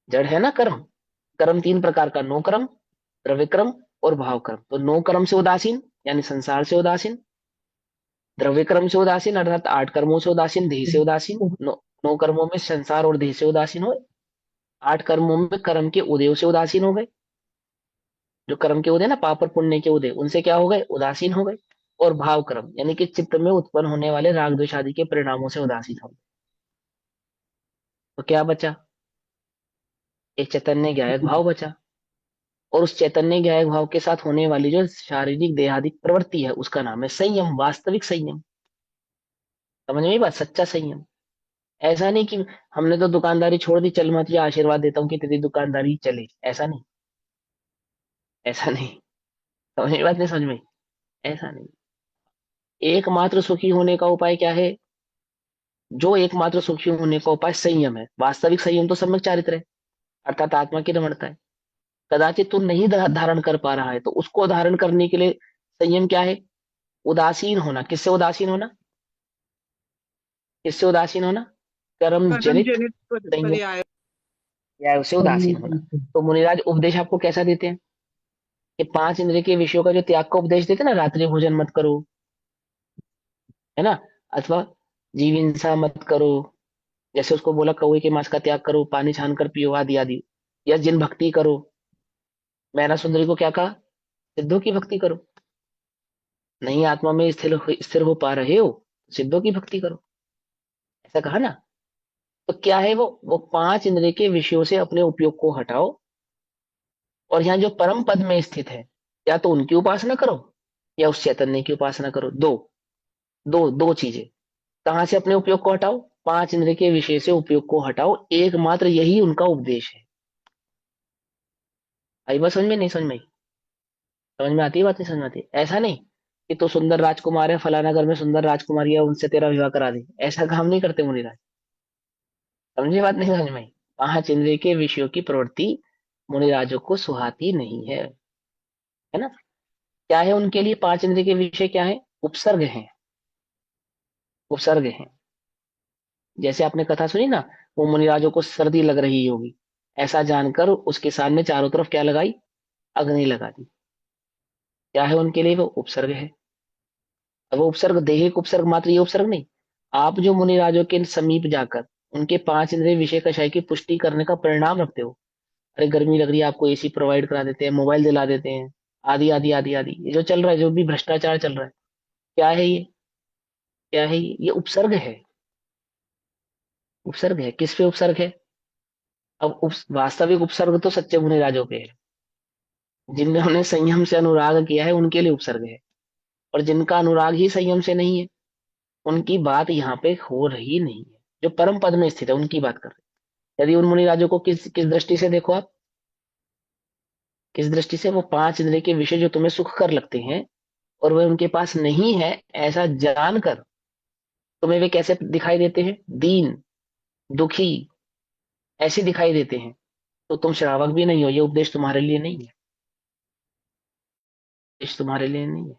जड़ है ना कर्म। कर्म 3 प्रकार का: नो कर्म, द्रव्य कर्म और भाव कर्म। तो नो कर्म से उदासीन, यानी संसार से उदासीन। द्रव्य कर्म से उदासीन, अर्थात 8 कर्मों से उदासीन, देह से उदासीन। नो कर्मों में संसार और देह से उदासीन हो। 8 कर्मों में कर्म के उदयों से उदासीन हो गए। जो कर्म के उदय ना, पाप और पुण्य के उदय, उनसे क्या हो गए? उदासीन हो गए। और भाव कर्म, यानी कि चित्त में उत्पन्न होने वाले राग द्वेष आदि के परिणामों से उदासीन हो गए। तो क्या बचा? एक चैतन्य ज्ञायक भाव बचा। और उस चैतन्य ज्ञायक भाव के साथ होने वाली जो शारीरिक देहादिक प्रवृत्ति है, उसका नाम है संयम, वास्तविक संयम। समझ में आई बात? सच्चा संयम। ऐसा नहीं कि हमने तो दुकानदारी छोड़ दी, चल मत, ये आशीर्वाद देता हूँ कि तेरी दुकानदारी चले, ऐसा नहीं। ऐसा नहीं। समझ में आई बात? नहीं समझ में आई? ऐसा नहीं। एकमात्र सुखी होने का उपाय क्या है? जो एकमात्र सुखी होने का उपाय संयम है। वास्तविक संयम तो सम्यक चारित्र है, अर्थात आत्मा की रमणता है। कदाचित तू नहीं धारण कर पा रहा है, तो उसको धारण करने के लिए संयम क्या है? उदासीन होना। किससे उदासीन होना? किससे उदासीन होना? कर्म कर्म जनित जनित संयम पर्याय। या उससे उदासीन होना। तो मुनिराज उपदेश आपको कैसा देते हैं? कि पांच इंद्रिय के विषयों का जो त्याग का उपदेश देते हैं ना, रात्रि भोजन मत करो, है ना, अथवा जीव हिंसा मत करो, जैसे उसको बोला कौवे के मांस का त्याग करो, पानी छान कर पियो, आदि आदि, या जिन भक्ति करो। मैना सुंदरी को क्या कहा? सिद्धों की भक्ति करो। नहीं आत्मा में स्थिर हो पा रहे हो, सिद्धों की भक्ति करो, ऐसा कहा ना। तो क्या है वो पांच इंद्रिय के विषयों से अपने उपयोग को हटाओ, और यहाँ जो परम पद में स्थित है, या तो उनकी उपासना करो या उस चैतन्य की उपासना करो। दो दो दो चीजें। कहां से अपने उपयोग को हटाओ? पांच इंद्रिय के विषय से उपयोग को हटाओ, एकमात्र यही उनका उपदेश है। आई बात समझ में? नहीं समझ में आई? समझ में आती है बात? नहीं समझ में आती? ऐसा नहीं कि तो सुंदर राजकुमार है, फलाना घर में सुंदर राजकुमारी है, उनसे तेरा विवाह करा दे, ऐसा काम नहीं करते मुनिराज। समझे बात? नहीं समझ में आई? पांच इंद्रिय के विषयों की प्रवृत्ति मुनिराजों को सुहाती नहीं है ना। क्या है उनके लिए पांच इंद्रिय के विषय? क्या है? उपसर्ग हैं। उपसर्ग हैं। जैसे आपने कथा सुनी ना, वो मुनिराजों को सर्दी लग रही होगी, ऐसा जानकर उसके सामने चारों तरफ क्या लगाई? अग्नि लगा दी। क्या है उनके लिए? वो उपसर्ग है। अब वो उपसर्ग देहिक उपसर्ग मात्र, ये उपसर्ग नहीं। आप जो मुनिराजों के समीप जाकर उनके पांच इंद्रिय विषय कषाय की पुष्टि करने का परिणाम रखते हो, अरे गर्मी लग रही है, आपको एसी प्रोवाइड करा देते हैं, मोबाइल दिला देते हैं, आदि आदि आदि आदि, ये जो चल रहा है, जो भी भ्रष्टाचार चल रहा है, क्या है ये? क्या है ये? उपसर्ग है। उपसर्ग है। किस पे उपसर्ग है? अब वास्तविक उपसर्ग तो सच्चे मुनिराजों पे है, जिन्होंने संयम से अनुराग किया है उनके लिए उपसर्ग है। और जिनका अनुराग ही संयम से नहीं है, उनकी बात यहाँ पे हो रही नहीं है। जो परम पद में स्थित है उनकी बात कर रहे हैं। यदि उन मुनिराजों को किस किस दृष्टि से देखो आप, किस दृष्टि से? वो पांच इंद्रिय के विषय जो तुम्हें सुख कर लगते हैं और वह उनके पास नहीं है, ऐसा जानकर तुम्हें वे कैसे दिखाई देते हैं? दीन, दुखी, ऐसे दिखाई देते हैं। तो तुम श्रावक भी नहीं हो, ये उपदेश तुम्हारे लिए नहीं है। उपदेश तुम्हारे लिए नहीं है।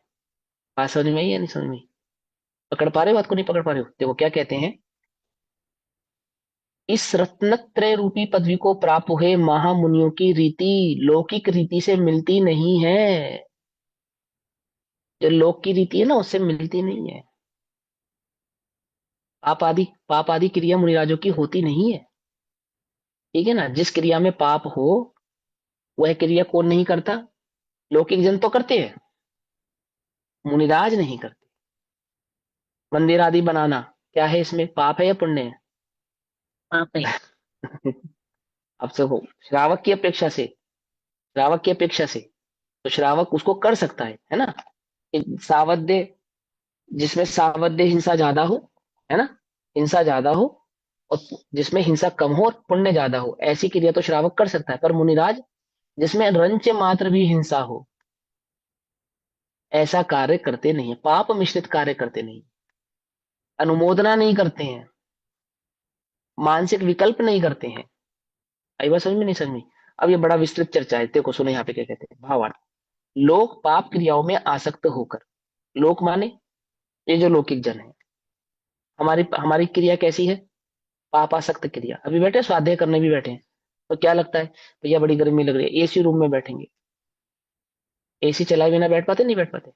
बात समझ में आई या नहीं समझ में आई? पकड़ पा रहे हो बात को? नहीं पकड़ पा रहे हो? देखो क्या कहते हैं, इस रत्नत्रय रूपी पदवी को प्राप्त हुए महामुनियों की रीति लौकिक रीति से मिलती नहीं है। जो लोक की रीति है ना, उससे मिलती नहीं है। पाप आदि क्रिया मुनिराजों की होती नहीं है। ठीक है ना। जिस क्रिया में पाप हो, वह क्रिया कौन नहीं करता? लौकिक जन तो करते हैं, मुनिराज नहीं करते। मंदिर आदि बनाना क्या है? इसमें पाप है या पुण्य है? पाप है। अब देखो, श्रावक की अपेक्षा से तो श्रावक उसको कर सकता है ना। कि सावध्य, जिसमें सावध्य हिंसा ज्यादा हो, है ना, हिंसा ज्यादा हो, और जिसमें हिंसा कम हो और पुण्य ज्यादा हो, ऐसी क्रिया तो श्रावक कर सकता है। पर मुनिराज, जिसमें रंच मात्र भी हिंसा हो, ऐसा कार्य करते नहीं है, पाप मिश्रित कार्य करते नहीं, अनुमोदना नहीं करते हैं, मानसिक विकल्प नहीं करते हैं। आई बात समझ में? नहीं समझ में? अब ये बड़ा विस्तृत चर्चा है, देखो सुनो यहाँ पे क्या कहते हैं, भावार्थ। लोग पाप क्रियाओं में आसक्त होकर, लोक माने ये जो लौकिक जन है, हमारी हमारी क्रिया कैसी है? पाप आसक्त क्रिया। अभी बैठे स्वाध्याय करने भी बैठे हैं, तो क्या लगता है, भैया बड़ी गर्मी लग रही है, एसी रूम में बैठेंगे, एसी चलाए बिना बैठ पाते? नहीं बैठ पाते।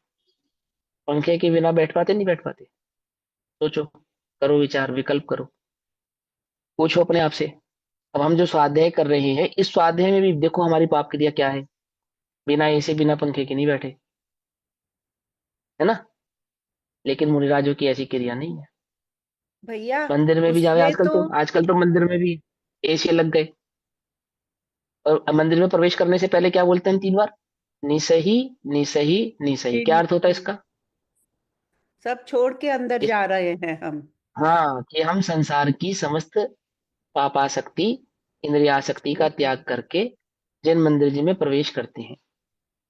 पंखे के बिना बैठ पाते? नहीं बैठ पाते। सोचो, करो विचार, विकल्प करो, पूछो अपने आप से। अब हम जो स्वाध्याय कर रहे हैं, इस स्वाध्याय में भी देखो हमारी पाप क्रिया क्या है। बिना एसी बिना पंखे के नहीं बैठे, है ना। लेकिन मुनिराजों की ऐसी क्रिया नहीं है। भैया मंदिर में भी जाओ, उसमें तो आजकल तो मंदिर में भी एसी लग गए, और मंदिर में प्रवेश करने से पहले क्या बोलते हैं? तीन बार, निसही, निसही, निसही। क्या अर्थ होता है इसका? सब छोड़ के अंदर इस, जा रहे हैं हम। हाँ, कि हम संसार की समस्त पापासक्ति, इंद्रियासक्ति का त्याग करके जिन मंदिर जी में प्रवेश करते हैं।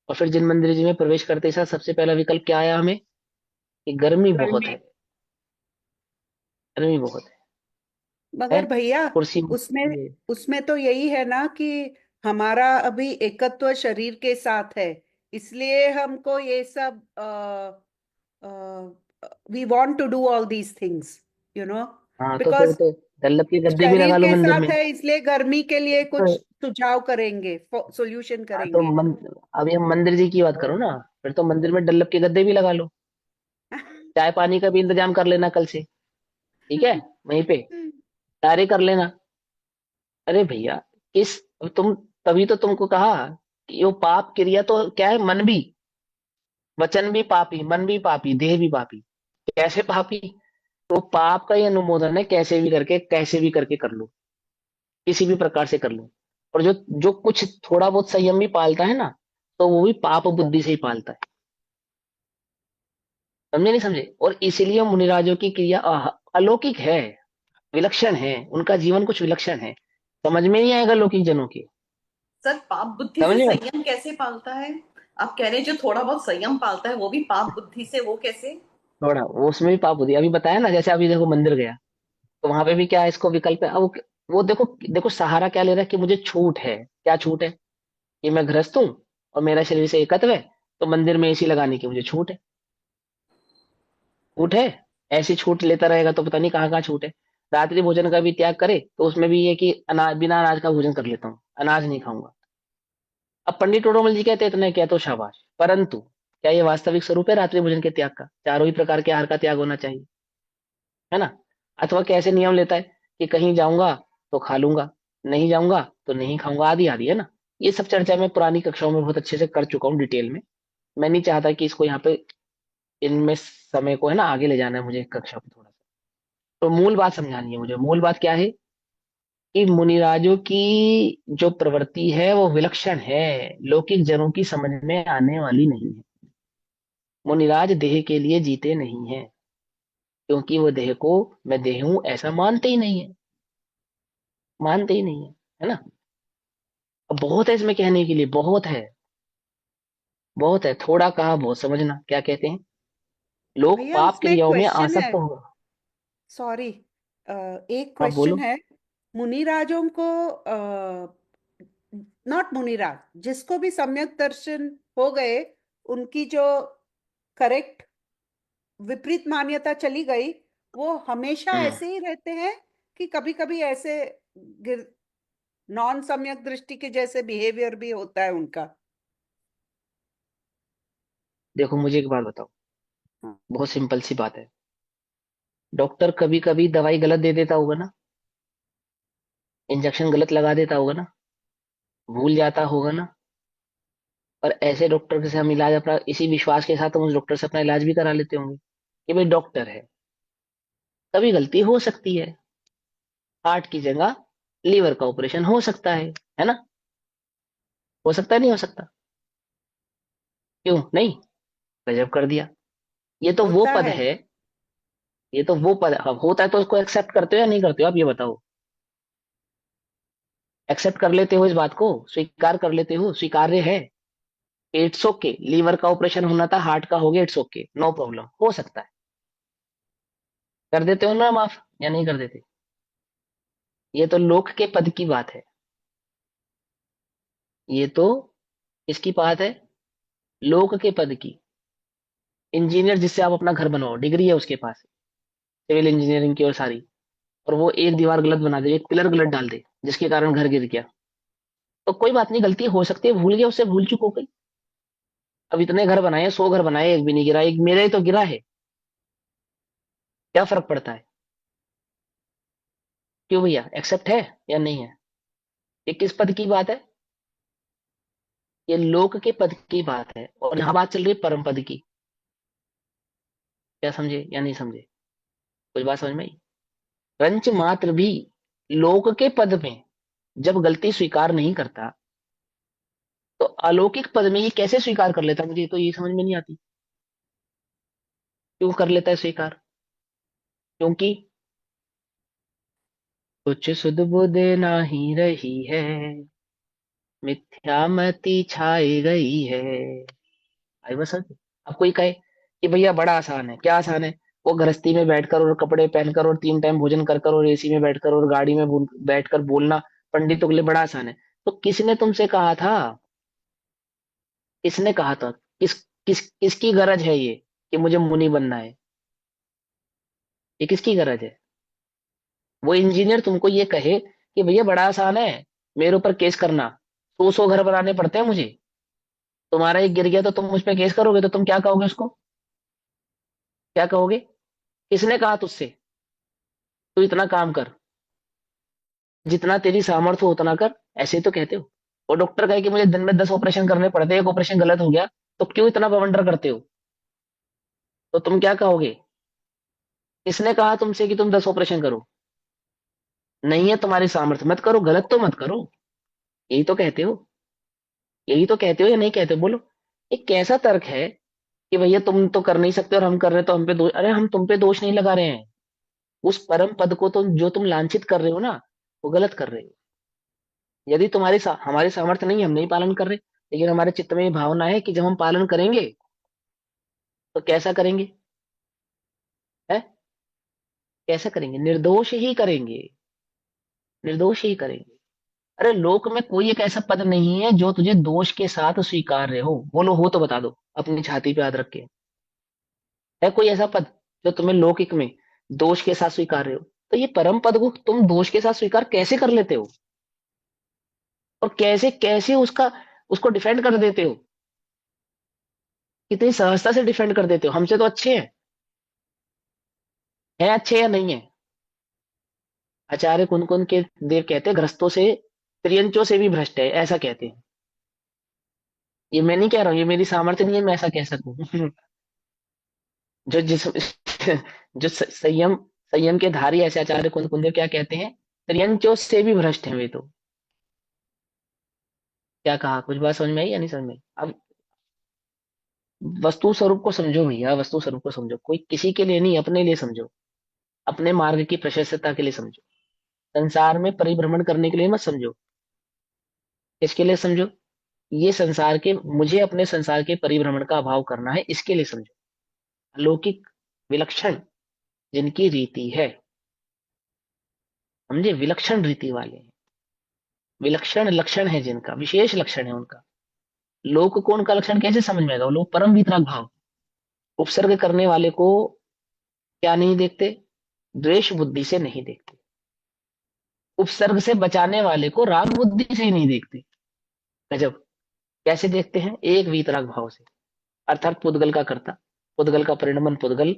और फिर जिन मंदिर जी में प्रवेश करते साथ सबसे पहला विकल्प क्या आया हमें? कि गर्मी बहुत गर्मी। है, गर्मी बहुत है मगर भैया कुर्सी। उसमें उसमें तो यही है ना कि हमारा अभी एकत्व शरीर के साथ है, इसलिए हमको ये सब we want to do all these things, you know, हाँ तो फिर बिकॉज तो डल्लब के गद्दे भी शरीर लगा लो के मंदिर साथ में। है, इसलिए गर्मी के लिए कुछ तो सुझाव करेंगे, सॉल्यूशन हाँ तो करेंगे। अभी हम मंदिर जी की बात करो ना, फिर तो मंदिर में डल्लब के गद्दे भी लगा लो। चाय पानी का भी इंतजाम कर लेना कल से, ठीक है, वहीं पे सारे कर लेना। अरे भैया, किस, तुम, तभी तो तुमको कहा कि वो पाप क्रिया तो क्या है, मन भी, वचन भी पापी, मन भी पापी, देह भी पापी। कैसे पापी? तो पाप का ही अनुमोदन है, कैसे भी करके कर लो, किसी भी प्रकार से कर लो। और जो जो कुछ थोड़ा बहुत संयम भी पालता है ना, तो वो भी पाप बुद्धि से ही पालता है। समझे नहीं समझे? और इसीलिए मुनिराजों की क्रिया अलौकिक है, विलक्षण है, उनका जीवन कुछ विलक्षण है। समझ में नहीं आएगा लौकिक जनों के। सर पाप बुद्धि समझ से में? संयम कैसे पालता है? आप कह रहे हैं जो थोड़ा बहुत संयम पालता है वो भी पाप बुद्धि से, वो कैसे? थोड़ा वो उसमें भी पाप बुद्धि, अभी बताया ना, जैसे अभी देखो मंदिर गया, तो वहां पे भी क्या है, इसको विकल्प है। अब वो देखो, देखो सहारा क्या ले रहा है कि मुझे छूट है। क्या छूट है? कि मैं गृहस्थ हूँ और मेरा शरीर से एकत्व है, तो मंदिर में एसी लगाने की मुझे छूट है। छूट है। ऐसी छूट लेता रहेगा तो पता नहीं कहाँ कहाँ छूट है। रात्रि भोजन का भी त्याग करे तो उसमें भी ये कि अनाज, बिना अनाज का भोजन कर लेता हूँ, अनाज नहीं खाऊंगा। अब पंडित टोडरमल जी कहते हैं इतना क्या, तो शाबाश, परंतु क्या ये वास्तविक स्वरूप है रात्रि भोजन के त्याग का? चारों ही प्रकार के आहार का त्याग होना चाहिए, है ना? अथवा कैसे नियम लेता है कि कहीं जाऊंगा तो खा लूंगा, नहीं जाऊंगा तो नहीं खाऊंगा, आदि आदि, है ना? ये सब चर्चा मैं पुरानी कक्षाओं में बहुत अच्छे से कर चुका हूँ डिटेल में। मैं नहीं चाहता कि इसको यहाँ पे, इनमें समय को है ना आगे ले जाना है मुझे कक्षा पे थोड़ा सा। तो मूल बात समझानी है मुझे। मूल बात क्या है कि मुनिराजों की जो प्रवृत्ति है वो विलक्षण है, लौकिक जनों की समझ में आने वाली नहीं है। मुनिराज देह के लिए जीते नहीं है, क्योंकि वो देह को मैं देह हूं ऐसा मानते ही नहीं है, मानते ही नहीं है ना? अब बहुत है इसमें कहने के लिए, बहुत है, बहुत है। थोड़ा कहा बहुत समझना, क्या कहते हैं लोग, भैया पाप उसमें एक क्रियाओं में क्वेश्चन है, आसक्त हो। सॉरी, एक हाँ बोलो। क्वेश्चन है। मुनिराजों को, नॉट मुनिराज, जिसको भी सम्यक दर्शन हो गए, उनकी जो करेक्ट विपरीत मान्यता चली गई, वो हमेशा हम्म ऐसे ही रहते हैं कि कभी कभी ऐसे नॉन सम्यक दृष्टि के जैसे बिहेवियर भी होता है उनका? देखो मुझे एक बात बताओ, हाँ। बहुत सिंपल सी बात है। डॉक्टर कभी कभी दवाई गलत दे देता होगा ना, इंजेक्शन गलत लगा देता होगा ना, भूल जाता होगा ना। और ऐसे डॉक्टर से हम इलाज अपना, इसी विश्वास के साथ हम उस डॉक्टर से अपना इलाज भी करा लेते होंगे कि भाई डॉक्टर है, कभी गलती हो सकती है। हार्ट की जगह लीवर का ऑपरेशन हो सकता है ना? हो सकता है, नहीं हो सकता? क्यों नहीं? गजब कर दिया। ये तो वो होता पद है। है, ये तो वो पद अब होता है, तो उसको एक्सेप्ट करते हो या नहीं करते हो, आप ये बताओ। एक्सेप्ट कर लेते हो इस बात को, स्वीकार कर लेते हो, स्वीकार्य है। इट्स ओके, लीवर का ऑपरेशन होना था, हार्ट का हो गया, इट्स ओके, नो प्रॉब्लम, हो सकता है। कर देते हो ना माफ, या नहीं कर देते? ये तो लोक के पद की बात है। ये तो किसकी बात है? लोक के पद की। इंजीनियर जिससे आप अपना घर बनवाओ, डिग्री है उसके पास, सिविल इंजीनियरिंग की और सारी, और वो एक दीवार गलत बना दे, एक पिलर गलत डाल दे, जिसके कारण घर गिर गया, तो कोई बात नहीं, गलती हो सकती है, भूल गया, उससे भूल चुक हो गई। अब इतने घर बनाए, 100 घर बनाए, एक भी नहीं गिरा, एक मेरा ही तो गिरा है, क्या फर्क पड़ता है? क्यों भैया, एक्सेप्ट है या नहीं है? ये किस पद की बात है? ये लोक के पद की बात है, और यहाँ बात चल रही है परम पद की। क्या समझे या नहीं समझे? कुछ बात समझ में आई? रंच मात्र भी लोक के पद में जब गलती स्वीकार नहीं करता, तो अलौकिक पद में ये कैसे स्वीकार कर लेता? मुझे तो ये समझ में नहीं आती, क्यों कर लेता है स्वीकार? क्योंकि कुछ सुध बुध नाही रही है, मिथ्या मति छाई गई है। आई बस। अब कोई कहे कि भैया बड़ा आसान है, क्या आसान है? वो गृहस्थी में बैठकर और कपड़े पहनकर और 3 टाइम भोजन कर कर और एसी में बैठकर और गाड़ी में बैठकर बोलना पंडितों के लिए बड़ा आसान है। तो किसने तुमसे कहा था किसने कहा था? किसकी गरज है ये कि मुझे मुनि बनना है? ये किसकी गरज है? वो इंजीनियर तुमको ये कहे कि भैया बड़ा आसान है मेरे ऊपर केस करना, 100 घर बनाने पड़ते हैं मुझे, तुम्हारा एक गिर गया तो तुम मुझ पे केस करोगे, तो तुम क्या कहोगे उसको? क्या कहोगे? किसने कहा तुझसे तू इतना काम कर, जितना तेरी सामर्थ्य हो उतना कर? ऐसे ही तो कहते हो। वो डॉक्टर कहे कि मुझे दिन में 10 ऑपरेशन करने पड़ते हैं, एक ऑपरेशन गलत हो गया तो क्यों इतना बवंडर करते हो? तो तुम क्या कहोगे? किसने कहा तुमसे कि तुम 10 ऑपरेशन करो? नहीं है तुम्हारी सामर्थ्य, मत करो, गलत तो मत करो। यही तो कहते हो। यही तो कहते हो या नहीं कहते हो? बोलो। एक कैसा तर्क है कि भैया तुम तो कर नहीं सकते और हम कर रहे हैं तो हम पे दोष? अरे हम तुम पे दोष नहीं लगा रहे हैं, उस परम पद को तो जो तुम लांछित कर रहे हो ना, वो गलत कर रहे हो। यदि हमारी सामर्थ्य नहीं, हम नहीं पालन कर रहे, लेकिन हमारे चित्त में ये भावना है कि जब हम पालन करेंगे तो कैसा करेंगे? है? कैसा करेंगे? निर्दोष ही करेंगे। निर्दोष ही करेंगे। अरे लोक में कोई एक ऐसा पद नहीं है जो तुझे दोष के साथ स्वीकार्य हो। बोलो, हो तो बता दो अपनी छाती पे हाथ रख के। है कोई ऐसा पद जो तुम्हें लौकिक में दोष के साथ स्वीकार्य हो? तो ये परम पद को तुम दोष के साथ स्वीकार कैसे कर लेते हो? और कैसे कैसे उसको डिफेंड कर देते हो? कितनी सहजता से डिफेंड कर देते हो। हमसे तो अच्छे हैं अच्छे या नहीं है? आचार्य कुंद के देव कहते हैं ग्रस्तों से, त्रियंचों से भी भ्रष्ट है, ऐसा कहते हैं। ये मैं नहीं कह रहा हूँ, ये मेरी सामर्थ्य नहीं है मैं ऐसा कह सकूं। जो जिस जो संयम संयम के धारी ऐसे आचार्य कुंद क्या कहते हैं? त्रियंचों से भी भ्रष्ट है वे तो। क्या कहा? कुछ बात समझ में आई या नहीं समझ में आई? अब वस्तु स्वरूप को समझो भैया, वस्तु स्वरूप को समझो। कोई किसी के लिए नहीं, अपने लिए समझो। अपने मार्ग की प्रशस्तता के लिए समझो। संसार में परिभ्रमण करने के लिए मत समझो। इसके लिए समझो, ये संसार के, मुझे अपने संसार के परिभ्रमण का अभाव करना है, इसके लिए समझो। अलौकिक विलक्षण जिनकी रीति है, समझे, विलक्षण रीति वाले हैं, विलक्षण लक्षण है जिनका, विशेष लक्षण है उनका। लोक को उनका लक्षण कैसे समझ में आएगा? वो लोग परम वितराग भाव, उपसर्ग करने वाले को क्या नहीं देखते? द्वेष बुद्धि से नहीं देखते। उपसर्ग से बचाने वाले को राग बुद्धि से ही नहीं देखते। गजब। कैसे देखते हैं? एक वीतराग भाव से, अर्थात पुद्गल का कर्ता, पुद्गल का परिणमन पुद्गल,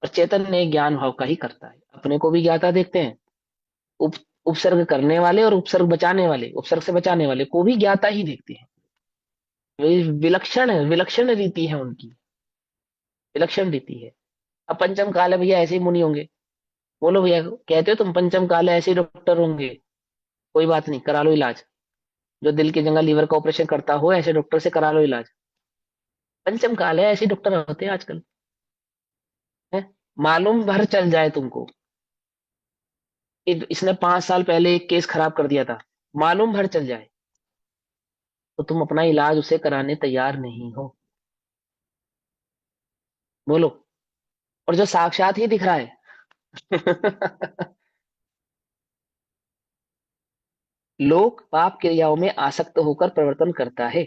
और चैतन्य ज्ञान भाव का ही करता है। अपने को भी ज्ञाता देखते हैं, उप उपसर्ग करने वाले और उपसर्ग बचाने वाले, उपसर्ग से बचाने वाले को भी ज्ञाता ही देखते हैं। वे विलक्षण है, विलक्षण रीति है उनकी, विलक्षण रीति है। अब पंचम काल है भैया, ऐसे ही मुनि होंगे। बोलो भैया, कहते हो तुम पंचम काल है ऐसे ही डॉक्टर होंगे? कोई बात नहीं, करा लो इलाज। जो दिल की जगह लीवर का ऑपरेशन करता हो, ऐसे डॉक्टर से करा लो इलाज। पंचम काल है, ऐसे डॉक्टर होते हैं आजकल। है? मालूम भर चल जाए तुमको कि इसने 5 साल पहले एक केस खराब कर दिया था, मालूम भर चल जाए, तो तुम अपना इलाज उसे कराने तैयार नहीं हो। बोलो। और जो साक्षात ही दिख रहा है। लोक पाप क्रियाओं में आसक्त होकर प्रवर्तन करता है,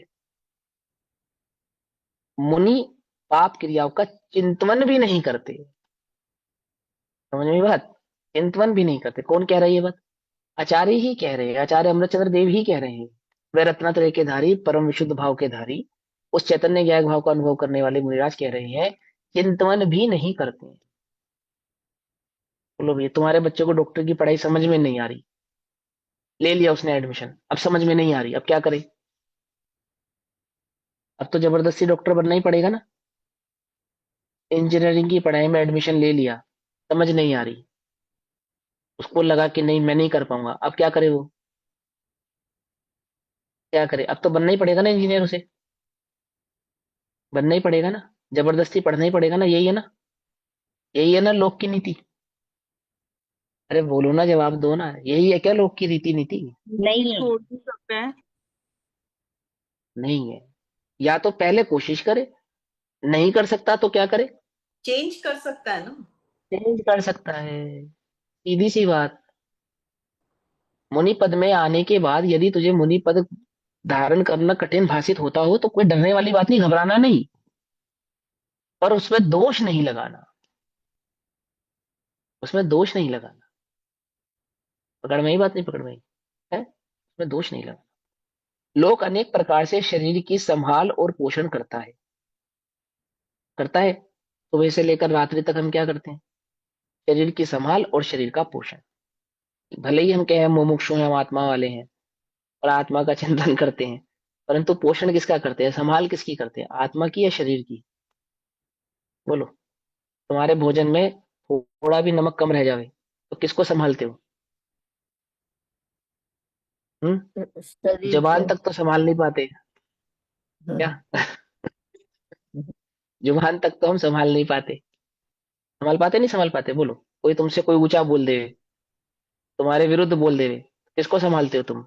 मुनि पाप क्रियाओं का चिंतन भी नहीं करते। समझ में बात? चिंतन भी नहीं करते। कौन कह रहा है ये बात? आचार्य ही कह रहे हैं, आचार्य अमृतचंद्र देव ही कह रहे हैं। वे रत्नात्रय के धारी, परम विशुद्ध भाव के धारी, उस चैतन्य ज्ञान भाव का अनुभव करने वाले मुनिराज कह रहे हैं, चिंतन भी नहीं करते। बोलो भैया, तुम्हारे बच्चे को डॉक्टर की पढ़ाई समझ में नहीं आ रही, ले लिया उसने एडमिशन, अब समझ में नहीं आ रही, अब क्या करे? अब तो जबरदस्ती डॉक्टर बनना ही पड़ेगा ना। इंजीनियरिंग की पढ़ाई में एडमिशन ले लिया, समझ नहीं आ रही, उसको लगा कि नहीं मैं नहीं कर पाऊंगा, अब क्या करे वो? क्या करे? अब तो बनना ही पड़ेगा ना इंजीनियर उसे, बनना ही पड़ेगा ना, जबरदस्ती पढ़ना ही पड़ेगा ना। यही है ना, यही है ना लोक की नीति? अरे बोलो ना, जवाब दो ना, यही है क्या लोक की रीति नीति? नहीं छोड़ नहीं सकते हैं। नहीं है। या तो पहले कोशिश करे, नहीं कर सकता तो क्या करे? चेंज कर सकता है ना। चेंज कर सकता है, सीधी सी बात। मुनि पद में आने के बाद यदि तुझे मुनि पद धारण करना कठिन भाषित होता हो तो कोई डरने वाली बात नहीं, घबराना नहीं, पर उसमें दोष नहीं लगाना, उसमें दोष नहीं लगाना। पकड़ में ही बात नहीं, पकड़ में ही है, उसमें दोष नहीं लगाना। लोग अनेक प्रकार से शरीर की संभाल और पोषण करता है। सुबह से लेकर रात्रि तक हम क्या करते हैं? शरीर की संभाल और शरीर का पोषण। भले ही हम कहें हम मुमुक्षु हैं, हम आत्मा वाले हैं और आत्मा का चिंतन करते हैं, परंतु पोषण किसका करते हैं, संभाल किसकी करते हैं, आत्मा की या शरीर की? बोलो। तुम्हारे भोजन में थोड़ा भी नमक कम रह जावे तो किसको संभालते हो? शरीर जुबान को। तक तो संभाल नहीं पाते क्या? जुबान तक तो हम संभाल नहीं पाते। संभाल पाते, नहीं संभाल पाते? बोलो। कोई तुमसे कोई ऊंचा बोल दे, तुम्हारे विरुद्ध बोल दे, किसको संभालते हो तुम?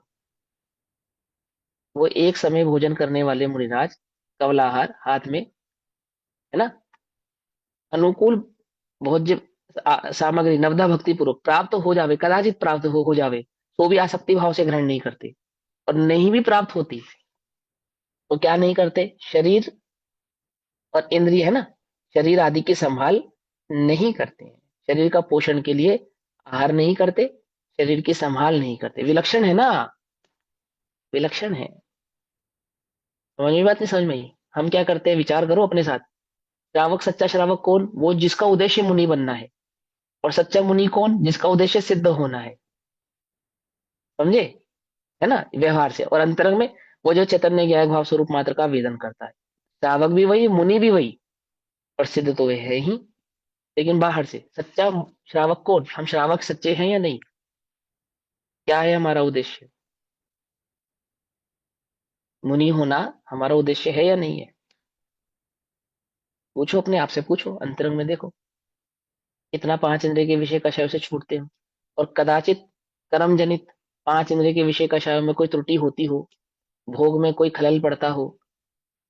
वो एक समय भोजन करने वाले मुनिराज कवलाहार हाथ में, है ना, अनुकूल भोज्य सामग्री नवदा भक्ति पूर्वक प्राप्त हो जावे, कदाचित प्राप्त हो जावे, तो भी आसक्ति भाव से ग्रहण नहीं करते। और नहीं भी प्राप्त होती तो क्या नहीं करते? शरीर और इंद्रिय, है ना, शरीर आदि की संभाल नहीं करते हैं, शरीर का पोषण के लिए आहार नहीं करते, शरीर की संभाल नहीं करते। विलक्षण है ना, विलक्षण है। समझ में बात नहीं? समझ में आई? हम क्या करते हैं, विचार करो अपने साथ। श्रावक, सच्चा श्रावक कौन? वो जिसका उद्देश्य मुनि बनना है। और सच्चा मुनि कौन? जिसका उद्देश्य सिद्ध होना है। समझे? है ना, व्यवहार से। और अंतरंग में वो जो चैतन्य ज्ञान भाव स्वरूप मात्र का वेदन करता है। श्रावक भी वही, मुनि भी वही, और सिद्ध तो वे है ही, लेकिन बाहर से। सच्चा श्रावक कौन? हम श्रावक सच्चे हैं या नहीं? क्या है हमारा उद्देश्य? मुनि होना हमारा उद्देश्य है या नहीं है? पूछो अपने आप से, पूछो, अंतरंग में देखो कितना पांच इंद्रिय के विषय कषायों से छूटते हो। और कदाचित कर्म जनित पांच इंद्रिय के विषय कषायों में कोई त्रुटि होती हो, भोग में कोई खलल पड़ता हो,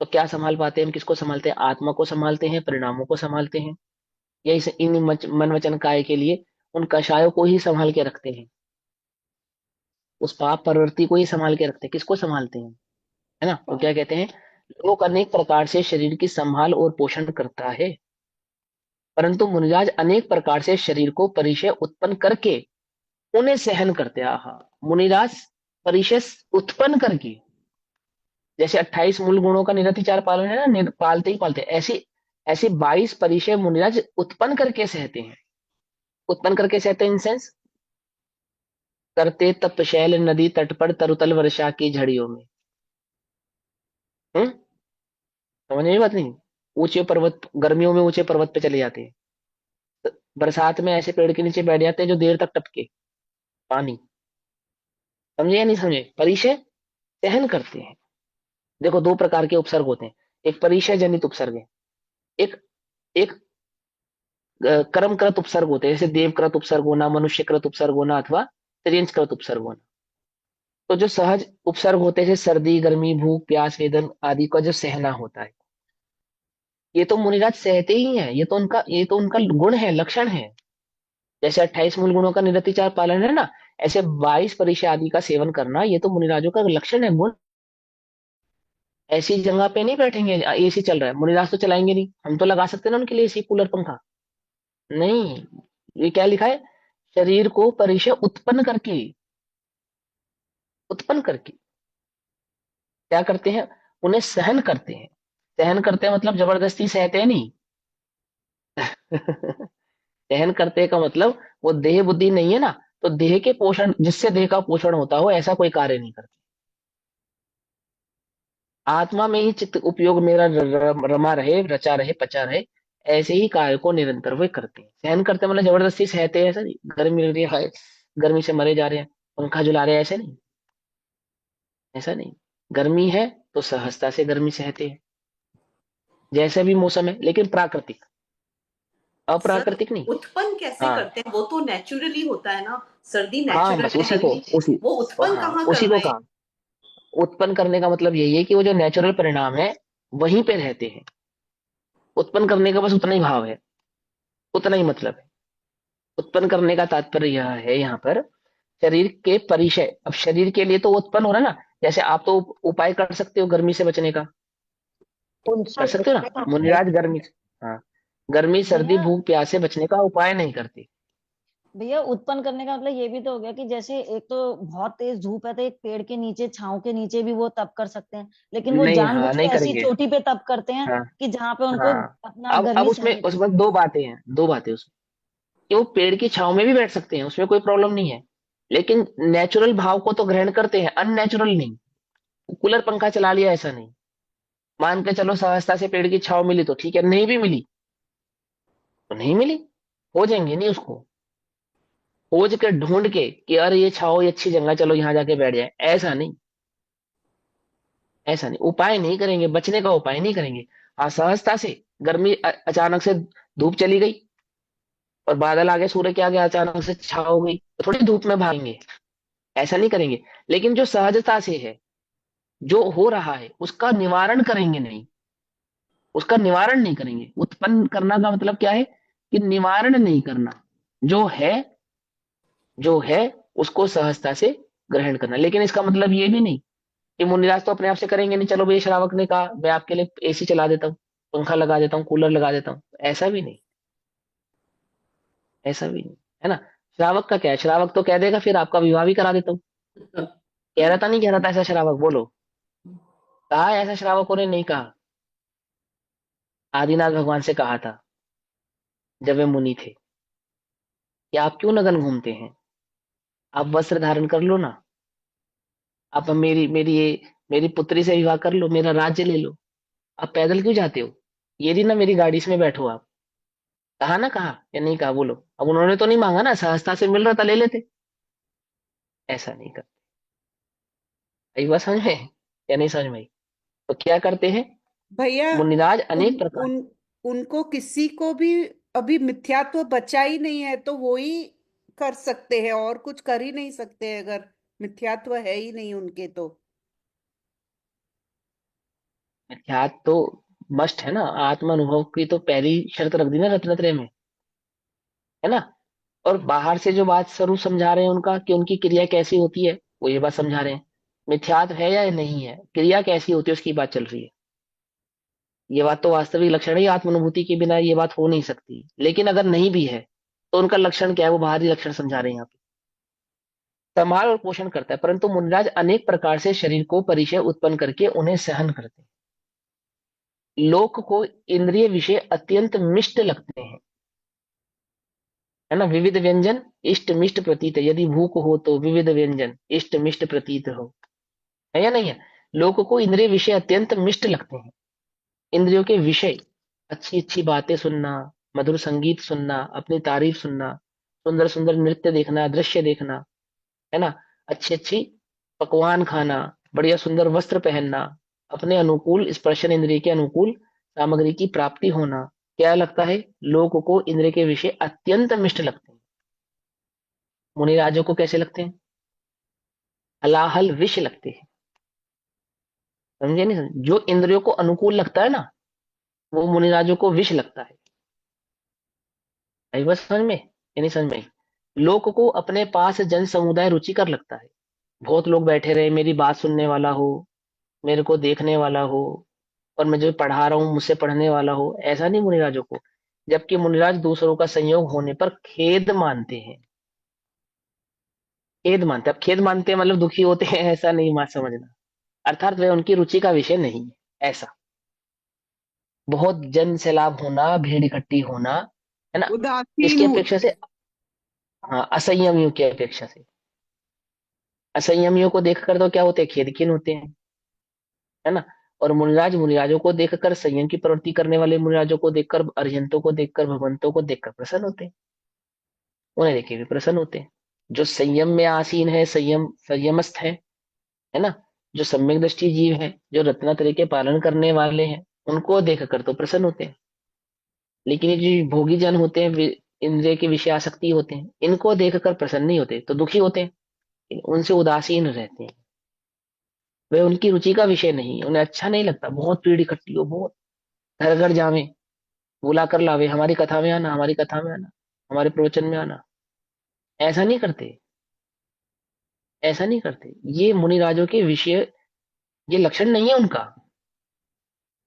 तो क्या संभाल पाते हैं हम? किसको संभालते हैं? आत्मा को संभालते हैं, परिणामों को संभालते हैं, या इस इन मन वचन काय के लिए उन कषायों को ही संभाल के रखते हैं, उस पाप प्रवृत्ति को ही संभाल के रखते हैं? किसको संभालते हैं? है ना? तो क्या कहते हैं, लोग अनेक प्रकार से शरीर की संभाल और पोषण करता है, परंतु मुनिराज अनेक प्रकार से शरीर को परिचय उत्पन्न करके उन्हें सहन करते हैं। आहा, मुनिराज परिचय उत्पन्न करके, जैसे 28 मूल गुणों का निरतिचार पालन है ना, पालते ही पालते, ऐसी ऐसे 22 परिचय मुनिराज उत्पन्न करके सहते हैं। उत्पन्न करके सहते हैं इन सेंस, करते तपशैल नदी तट पर तरुतल वर्षा की झड़ियों में। समझ में बात नहीं? ऊंचे पर्वत, गर्मियों में ऊंचे पर्वत पे चले जाते हैं, बरसात में ऐसे पेड़ के नीचे बैठ जाते हैं जो देर तक टपके पानी। समझे या नहीं समझे? परिचय सहन करते हैं। देखो, दो प्रकार के उपसर्ग होते हैं, एक परिचय जनित उपसर्ग है, एक एक कर्मकृत उपसर्ग होते हैं, जैसे देवकृत उपसर्ग होना, मनुष्यकृत उपसर्ग होना, अथवा त्रियंचकृत उपसर्ग होना। तो जो सहज उपसर्ग होते हैं, जैसे सर्दी, गर्मी, भूख, प्यास, वेदन आदि का जो सहना होता है, ये तो मुनिराज सहते ही हैं, ये तो उनका गुण है, लक्षण है। जैसे 28 मूल गुणों का निरतिचार पालन है ना, ऐसे 22 परिचय आदि का सेवन करना, ये तो मुनिराजों का लक्षण है, गुण। ऐसी जगह पे नहीं बैठेंगे, एसी चल रहा है, मुनिराज तो चलाएंगे नहीं, हम तो लगा सकते हैं ना उनके लिए एसी, कूलर, पंखा। नहीं, ये क्या लिखा है, शरीर को परिचय उत्पन्न करके, उत्पन्न करके क्या करते हैं, उन्हें सहन करते हैं। सहन करते हैं मतलब जबरदस्ती सहते हैं नहीं। सहन करते का मतलब वो देह बुद्धि नहीं है ना, तो देह के पोषण, जिससे देह का पोषण होता हो, ऐसा कोई कार्य नहीं करते। आत्मा में ही चित्त उपयोग मेरा रमा रहे, रचा रहे, पचा रहे, ऐसे ही कार्य को निरंतर वे करते हैं। सहन करते मतलब जबरदस्ती सहते हैं, ऐसा नहीं। गर्मी लग रही है, गर्मी से मरे जा रहे हैं, पंखा झुला रहे हैं, ऐसे नहीं, ऐसा नहीं। गर्मी है तो सहजता से गर्मी सहते हैं, जैसे भी मौसम है, लेकिन प्राकृतिक, सर, अप्राकृतिक नहीं। उत्पन्न कैसे हाँ करते हैं? वो तो नेचुरली होता है ना, सर्दी हाँ, नेचुरल बस है, उसी को, गर्मी, उसी, वो उत्पन्न हाँ कहाँ कर उसी को रहे हैं? कहा। उत्पन्न करने का मतलब यही है कि वो जो नेचुरल परिणाम है वहीं पे रहते हैं। उत्पन्न करने का बस उतना ही भाव है, उतना ही मतलब है। उत्पन्न करने का तात्पर्य यह है यहाँ पर, शरीर के परिचय, अब शरीर के लिए तो वो उत्पन्न हो रहा है ना, जैसे आप तो उपाय कर सकते हो गर्मी से बचने का, कर सकते हो ना मुनिराज, गर्मी। हाँ, गर्मी सर्दी भैया भूख प्यास से बचने का उपाय नहीं करते। भैया उत्पन्न करने का मतलब ये भी तो हो गया कि जैसे एक तो बहुत तेज धूप है तो एक पेड़ के नीचे छांव के नीचे भी वो तप कर सकते हैं, लेकिन वो नहीं, हाँ जानबूझ के नहीं ऐसी करेंगे। चोटी पे तप करते हैं हाँ कि जहां पे उनको हाँ। अपना अब गर्मी उसमें सहन। उसमें दो बातें हैं, दो बातें उसमें, कि वो पेड़ की छांव में भी बैठ सकते हैं, उसमें कोई प्रॉब्लम नहीं है, लेकिन नेचुरल भाव को तो ग्रहण करते हैं, अननेचुरल नहीं। कूलर पंखा चला लिया ऐसा नहीं। मान के चलो सहजता से पेड़ की छांव मिली तो ठीक है, नहीं भी मिली तो नहीं मिली, हो जाएंगे नहीं उसको खोज के ढूंढ के कि अरे ये छाओ, ये अच्छी जगह, चलो यहाँ जाके बैठ जाए, ऐसा नहीं। ऐसा नहीं, उपाय नहीं करेंगे, बचने का उपाय नहीं करेंगे। हाँ, सहजता से गर्मी अचानक से धूप चली गई और बादल आ गए, सूर्य के आगे अचानक से छाव हो गई, तो थोड़ी धूप में भागेंगे, ऐसा नहीं करेंगे। लेकिन जो सहजता से है, जो हो रहा है उसका निवारण करेंगे नहीं, उसका निवारण नहीं करेंगे। उत्पन्न करना का मतलब क्या है, कि निवारण नहीं करना, जो है, जो है उसको सहजता से ग्रहण करना। लेकिन इसका मतलब ये भी नहीं कि मुनिराज तो अपने आप से करेंगे नहीं, चलो भैया श्रावक ने कहा मैं आपके लिए एसी चला देता हूँ, पंखा लगा देता हूँ, कूलर लगा देता हूँ, ऐसा भी नहीं, ऐसा भी नहीं, है ना। श्रावक का क्या है, श्रावक तो कह देगा फिर आपका विवाह भी करा देता हूँ। कह रहा था, नहीं कह रहा था ऐसा श्रावक, बोलो। कहा है ऐसा श्रावकों ने, नहीं कहा। आदिनाथ भगवान से कहा था जब वे मुनि थे, कि आप क्यों नगन घूमते हैं, आप वस्त्र धारण कर लो ना, आप मेरी मेरी ये मेरी पुत्री से विवाह कर लो, मेरा राज्य ले लो, आप पैदल क्यों जाते हो, ये भी ना मेरी गाड़ी में बैठो आप। कहा ना, कहा या नहीं कहा, बोलो। अब उन्होंने तो नहीं मांगा ना, सहजता से मिल रहा था, ले लेते। ऐसा नहीं करते। आई बात समझ में या नहीं समझ में आई? तो क्या करते हैं भैया मुनिराज, उन अनेक प्रकार। उन उनको किसी को भी अभी मिथ्यात्व बचा ही नहीं है, तो वो ही कर सकते हैं, और कुछ कर ही नहीं सकते अगर मिथ्यात्व है ही नहीं उनके तो। मिथ्यात्व तो मस्ट है ना, आत्म अनुभव की तो पहली शर्त रख दी ना रत्नत्रय में, है ना। और बाहर से जो बात स्वरूप समझा रहे हैं उनका, कि उनकी क्रिया कैसी होती है, वो ये बात समझा रहे हैं। मिथ्यात्व है या नहीं है, क्रिया कैसी होती है उसकी बात चल रही है। ये बात तो वास्तविक लक्षण है, आत्मानुभूति के बिना ये बात हो नहीं सकती। लेकिन अगर नहीं भी है तो उनका लक्षण क्या है, वो बाहरी लक्षण समझा रहे हैं यहाँ पे। संभाल और पोषण करता है, परंतु मुनिराज अनेक प्रकार से शरीर को परिचय उत्पन्न करके उन्हें सहन करते हैं। लोक को इंद्रिय विषय अत्यंत मिष्ट लगते हैं, है ना। विविध व्यंजन इष्ट मिष्ट प्रतीत है, यदि भूख हो तो विविध व्यंजन इष्ट मिष्ट प्रतीत हो, है या नहीं है। लोक को इंद्रिय विषय अत्यंत मिष्ट लगते हैं। इंद्रियों के विषय, अच्छी अच्छी बातें सुनना, मधुर संगीत सुनना, अपनी तारीफ सुनना, सुंदर सुंदर नृत्य देखना, दृश्य देखना, है ना, अच्छी अच्छी पकवान खाना, बढ़िया सुंदर वस्त्र पहनना, अपने अनुकूल स्पर्शन इंद्रिय के अनुकूल सामग्री की प्राप्ति होना, क्या लगता है, लोगों को इंद्रिय के विषय अत्यंत मिष्ट लगते हैं। मुनिराजों को कैसे लगते हैं, हलाहल विष लगते हैं। समझे नहीं समझे, जो इंद्रियों को अनुकूल लगता है ना, वो मुनिराजों को विष लगता है। आई बात समझ में या नहीं समझ में आई? लोक को अपने पास जन समुदाय रुचिकर लगता है, बहुत लोग बैठे रहे, मेरी बात सुनने वाला हो, मेरे को देखने वाला हो, और मैं जो पढ़ा रहा हूँ मुझसे पढ़ने वाला हो, ऐसा नहीं मुनिराजों को। जबकि मुनिराज दूसरों का संयोग होने पर खेद मानते हैं, खेद मानते हैं। अब खेद मानते हैं मतलब दुखी होते हैं, ऐसा नहीं मत समझना। अर्थात वह उनकी रुचि का विषय नहीं है, ऐसा। बहुत जन सैलाब होना, भीड़ इकट्ठी होना, है ना, उदासीन इसकी अपेक्षा से, हाँ, असंयमियों की अपेक्षा से। असंयमियों को देखकर तो क्या होते हैं, खेदखीन होते हैं, है ना। और मुनिराज मुनिराजों को देखकर, संयम की प्रवृत्ति करने वाले मुनिराजों को देखकर, अरिहंतों को देखकर, भगवंतों को देखकर प्रसन्न होते हैं, उन्हें देखे भी प्रसन्न होते हैं। जो संयम में आसीन है, संयमस्थ है ना, जो सम्यक दृष्टि जीव है, जो रत्नात्रय के पालन करने वाले हैं, उनको देखकर तो प्रसन्न होते हैं। लेकिन ये जो भोगी जन होते हैं, इंद्रिय के विषय आसक्ति होते हैं, इनको देखकर प्रसन्न नहीं होते, तो दुखी होते हैं, उनसे उदासीन रहते हैं। वे उनकी रुचि का विषय नहीं, उन्हें अच्छा नहीं लगता, बहुत भीड़ इकट्ठी हो, बहुत घर घर जावे, बुला कर लावे, हमारी कथा में आना, हमारी कथा में आना, हमारे प्रवचन में आना, ऐसा नहीं करते। ऐसा नहीं करते। ये मुनिराजों के विषय, ये लक्षण नहीं है उनका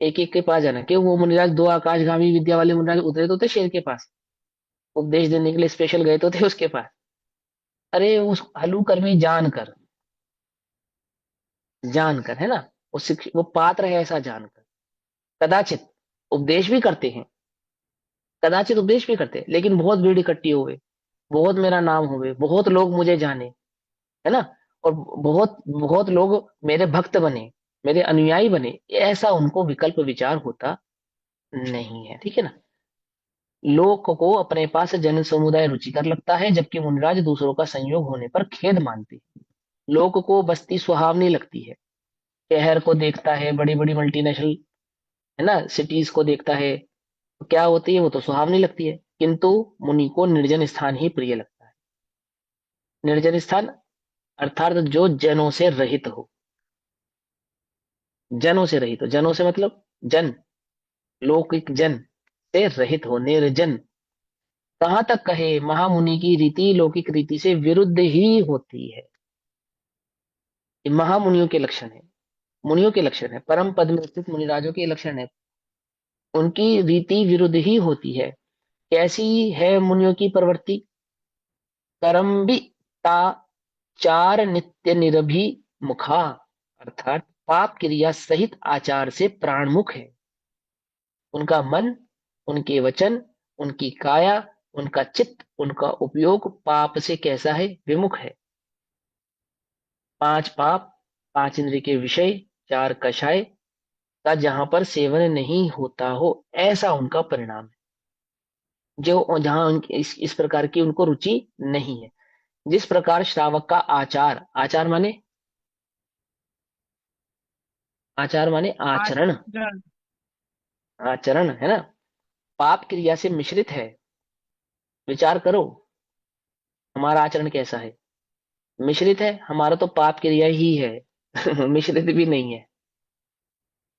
एक एक के पास जाना। क्यों? वो मुनिराज दो आकाशगामी विद्या वाले मुनिराज उतरे तो थे शेर के पास, उपदेश देने के लिए स्पेशल गए तो थे उसके पास। अरे उस हलूकर्मी जानकर, जानकर है ना, वो पात्र है ऐसा जानकर कदाचित उपदेश भी करते हैं, कदाचित उपदेश भी करते हैं, लेकिन बहुत भीड़ इकट्ठी होवे, बहुत मेरा नाम होवे, बहुत लोग मुझे जाने, है ना, और बहुत बहुत लोग मेरे भक्त बने, मेरे अनुयायी बने, ऐसा उनको विकल्प विचार होता नहीं है। ठीक है ना। लोक को अपने पास जन समुदाय रुचिकर लगता है, जबकि मुनिराज दूसरों का संयोग होने पर खेद मानते हैं। लोक को बस्ती सुहावनी लगती है, शहर को देखता है, बड़ी बड़ी मल्टीनेशनल, है ना, सिटीज को देखता है, तो क्या होती है, वो तो सुहावनी लगती है। किंतु मुनि को निर्जन स्थान ही प्रिय लगता है। निर्जन स्थान अर्थात जो जनों से रहित हो, जनों से रहित हो, जनों से मतलब जन, लौकिक जन से रहित हो, निर्जन। कहां तक कहे, महामुनि की रीति लौकिक रीति से विरुद्ध ही होती है। ये महामुनियों के लक्षण है, मुनियों के लक्षण है, परम पद में स्थित मुनिराजों के लक्षण है। उनकी रीति विरुद्ध ही होती है। कैसी है मुनियों की प्रवृत्ति? करम्बिता चार नित्य निरभि मुखा, अर्थात पाप क्रिया सहित आचार से प्राणमुख है। उनका मन, उनके वचन, उनकी काया, उनका चित्त, उनका उपयोग पाप से कैसा है? विमुख है। पांच पाप, पांच इंद्रिय के विषय, चार कषाय का जहां पर सेवन नहीं होता हो, ऐसा उनका परिणाम है। जो जहां इस प्रकार की उनको रुचि नहीं है। जिस प्रकार श्रावक का आचार, आचार माने, आचार माने आचरण, आचरण। आचरण है ना, पाप क्रिया से मिश्रित है। विचार करो, हमारा आचरण कैसा है? मिश्रित है। हमारा तो पाप क्रिया ही है मिश्रित भी नहीं है।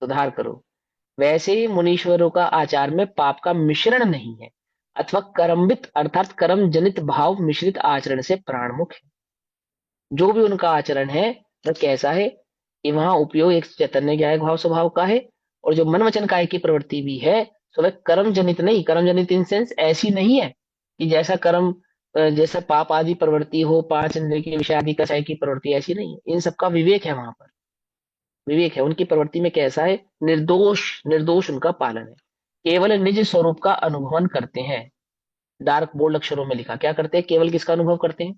सुधार करो। वैसे ही मुनीश्वरों का आचार में पाप का मिश्रण नहीं है, अथवा कर्मित अर्थात कर्म जनित भाव मिश्रित आचरण से प्राणमुख है। जो भी उनका आचरण है वह कैसा है कि वहां उपयोग एक चैतन्य ज्ञायक भाव स्वभाव का है, और जो मन वचन काय की प्रवृत्ति भी है तो वह कर्म जनित नहीं, कर्म जनित इन सेंस ऐसी नहीं है कि जैसा कर्म जैसा पाप आदि प्रवृत्ति हो, पांच इंद्रिय के विषय आदि कसाय की प्रवृत्ति, ऐसी नहीं है। इन सबका विवेक है, वहां पर विवेक है। उनकी प्रवृत्ति में कैसा है? निर्दोष, निर्दोष उनका पालन है। केवल निज स्वरूप का अनुभवन करते हैं। डार्क बोल्ड अक्षरों में लिखा, क्या करते हैं? केवल किसका अनुभव करते हैं?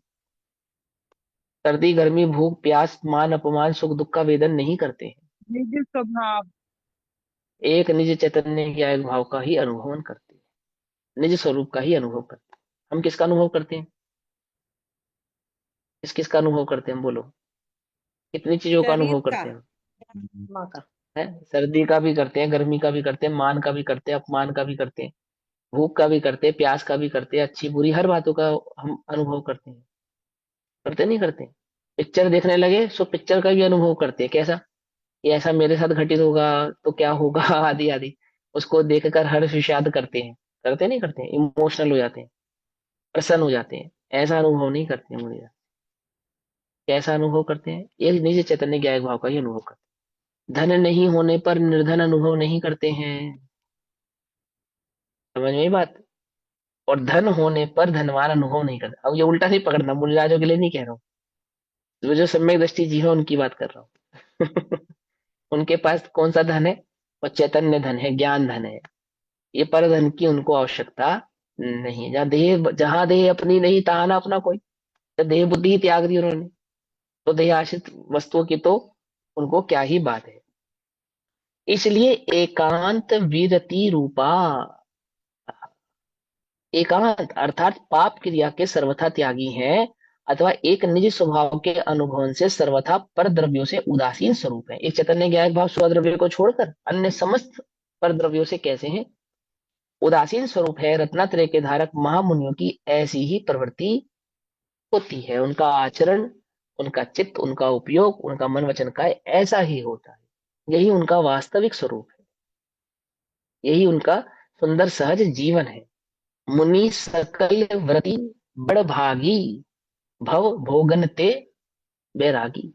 सर्दी गर्मी भूख प्यास मान अपमान सुख दुख का वेदन नहीं करते हैं। निज स्वभाव। एक निज चैतन्य ज्ञायक भाव का ही अनुभवन करते हैं, निज स्वरूप का ही अनुभव करते हैं। हम किसका अनुभव करते हैं? किस किसका अनुभव करते हैं हम? बोलो, कितनी चीजों का शरीर अनुभव का। करते हैं हम? है, सर्दी का भी करते हैं, गर्मी का भी करते हैं, मान का भी करते हैं, अपमान का भी करते हैं, भूख का भी करते हैं, प्यास का भी करते हैं, अच्छी बुरी हर बातों का हम अनुभव करते हैं। करते नहीं करते? पिक्चर देखने लगे सो पिक्चर का भी अनुभव करते हैं। कैसा? कि ऐसा मेरे साथ घटित होगा तो क्या होगा आदि आदि, उसको देखकर हर्ष विषाद करते हैं। करते नहीं करते? इमोशनल हो जाते हैं, प्रसन्न हो जाते हैं। ऐसा अनुभव नहीं करते हैं मुझे। कैसा अनुभव करते हैं? ये निज चैतन्य ज्ञायक भाव का ही अनुभव करते हैं। धन नहीं होने पर निर्धन अनुभव नहीं करते हैं। समझ में ये बात? और धन होने पर धनवान अनुभव नहीं करते। अब ये उल्टा नहीं पकड़ना, मुनिराजों के लिए नहीं कह रहा हूँ, वो जो सम्यक दृष्टि जीव है उनकी बात कर रहा हूँ उनके पास कौन सा धन है? वो चैतन्य धन है, ज्ञान धन है। ये पर धन की उनको आवश्यकता नहीं है। जहां देह अपनी नहीं तहां ना अपना कोई। जब देह बुद्धि ही त्याग दी उन्होंने, तो देह आश्रित वस्तुओं की तो उनको क्या ही बात है। इसलिए एकांत विरति रूपा, एकांत अर्थात पाप क्रिया के सर्वथा त्यागी हैं, अथवा एक निजी स्वभाव के अनुभव से सर्वथा पर द्रव्यों से उदासीन स्वरूप है। एक चैतन्य ज्ञायक भाव स्वद्रव्य को छोड़कर अन्य समस्त पर द्रव्यों से कैसे हैं? उदासीन स्वरूप है। रत्नात्रय के धारक महामुनियों की ऐसी ही प्रवृत्ति होती है। उनका आचरण, उनका चित्त, उनका उपयोग, उनका मन वचन का ऐसा ही होता है। यही उनका वास्तविक स्वरूप है, यही उनका सुंदर सहज जीवन है। मुनि सकल व्रति बड़ भागी, भव भोगन ते वैरागी।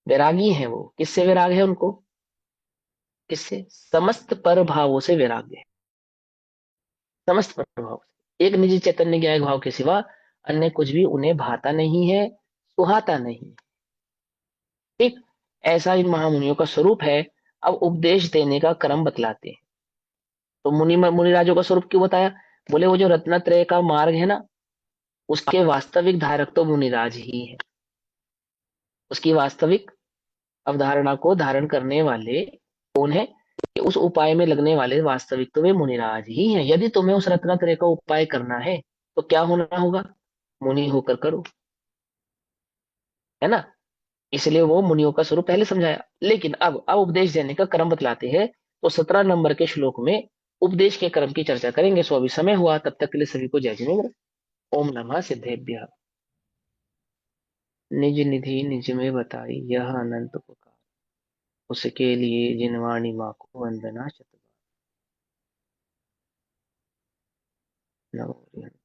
वैरागी हैं वो। किससे वैराग है उनको? किससे? समस्त पर भावों से वैराग्य है। समस्त पर भाव से। एक निजी चैतन्य ज्ञायक भाव के सिवा अन्य कुछ भी उन्हें भाता नहीं है, सुहाता नहीं। ठीक ऐसा इन महामुनियों का स्वरूप है। अब उपदेश देने का क्रम बतलाते हैं। तो मुनिराजों का स्वरूप क्यों बताया? बोले वो जो रत्नत्रय का मार्ग है ना, उसके वास्तविक धारक तो मुनिराज ही है। उसकी वास्तविक अवधारणा को धारण करने वाले कौन है? कि उस उपाय में लगने वाले वास्तविक तो वे मुनिराज ही हैं। यदि तुम्हें उस रत्नत्रय का उपाय करना है तो क्या होना होगा? मुनि होकर करो, है ना। इसलिए वो मुनियों का स्वरूप पहले समझाया। लेकिन अब उपदेश देने का क्रम बतलाते हैं। तो 17 नंबर के श्लोक में उपदेश के क्रम की चर्चा करेंगे। सो अभी समय हुआ, तब तक के लिए सभी को जय जिनेन्द्र। ओम नमः सिद्धेभ्य। निज निधि निज में बताई यह अनंत उपकार, उसके लिए जिनवाणी माँ को वंदना शतबार। नमो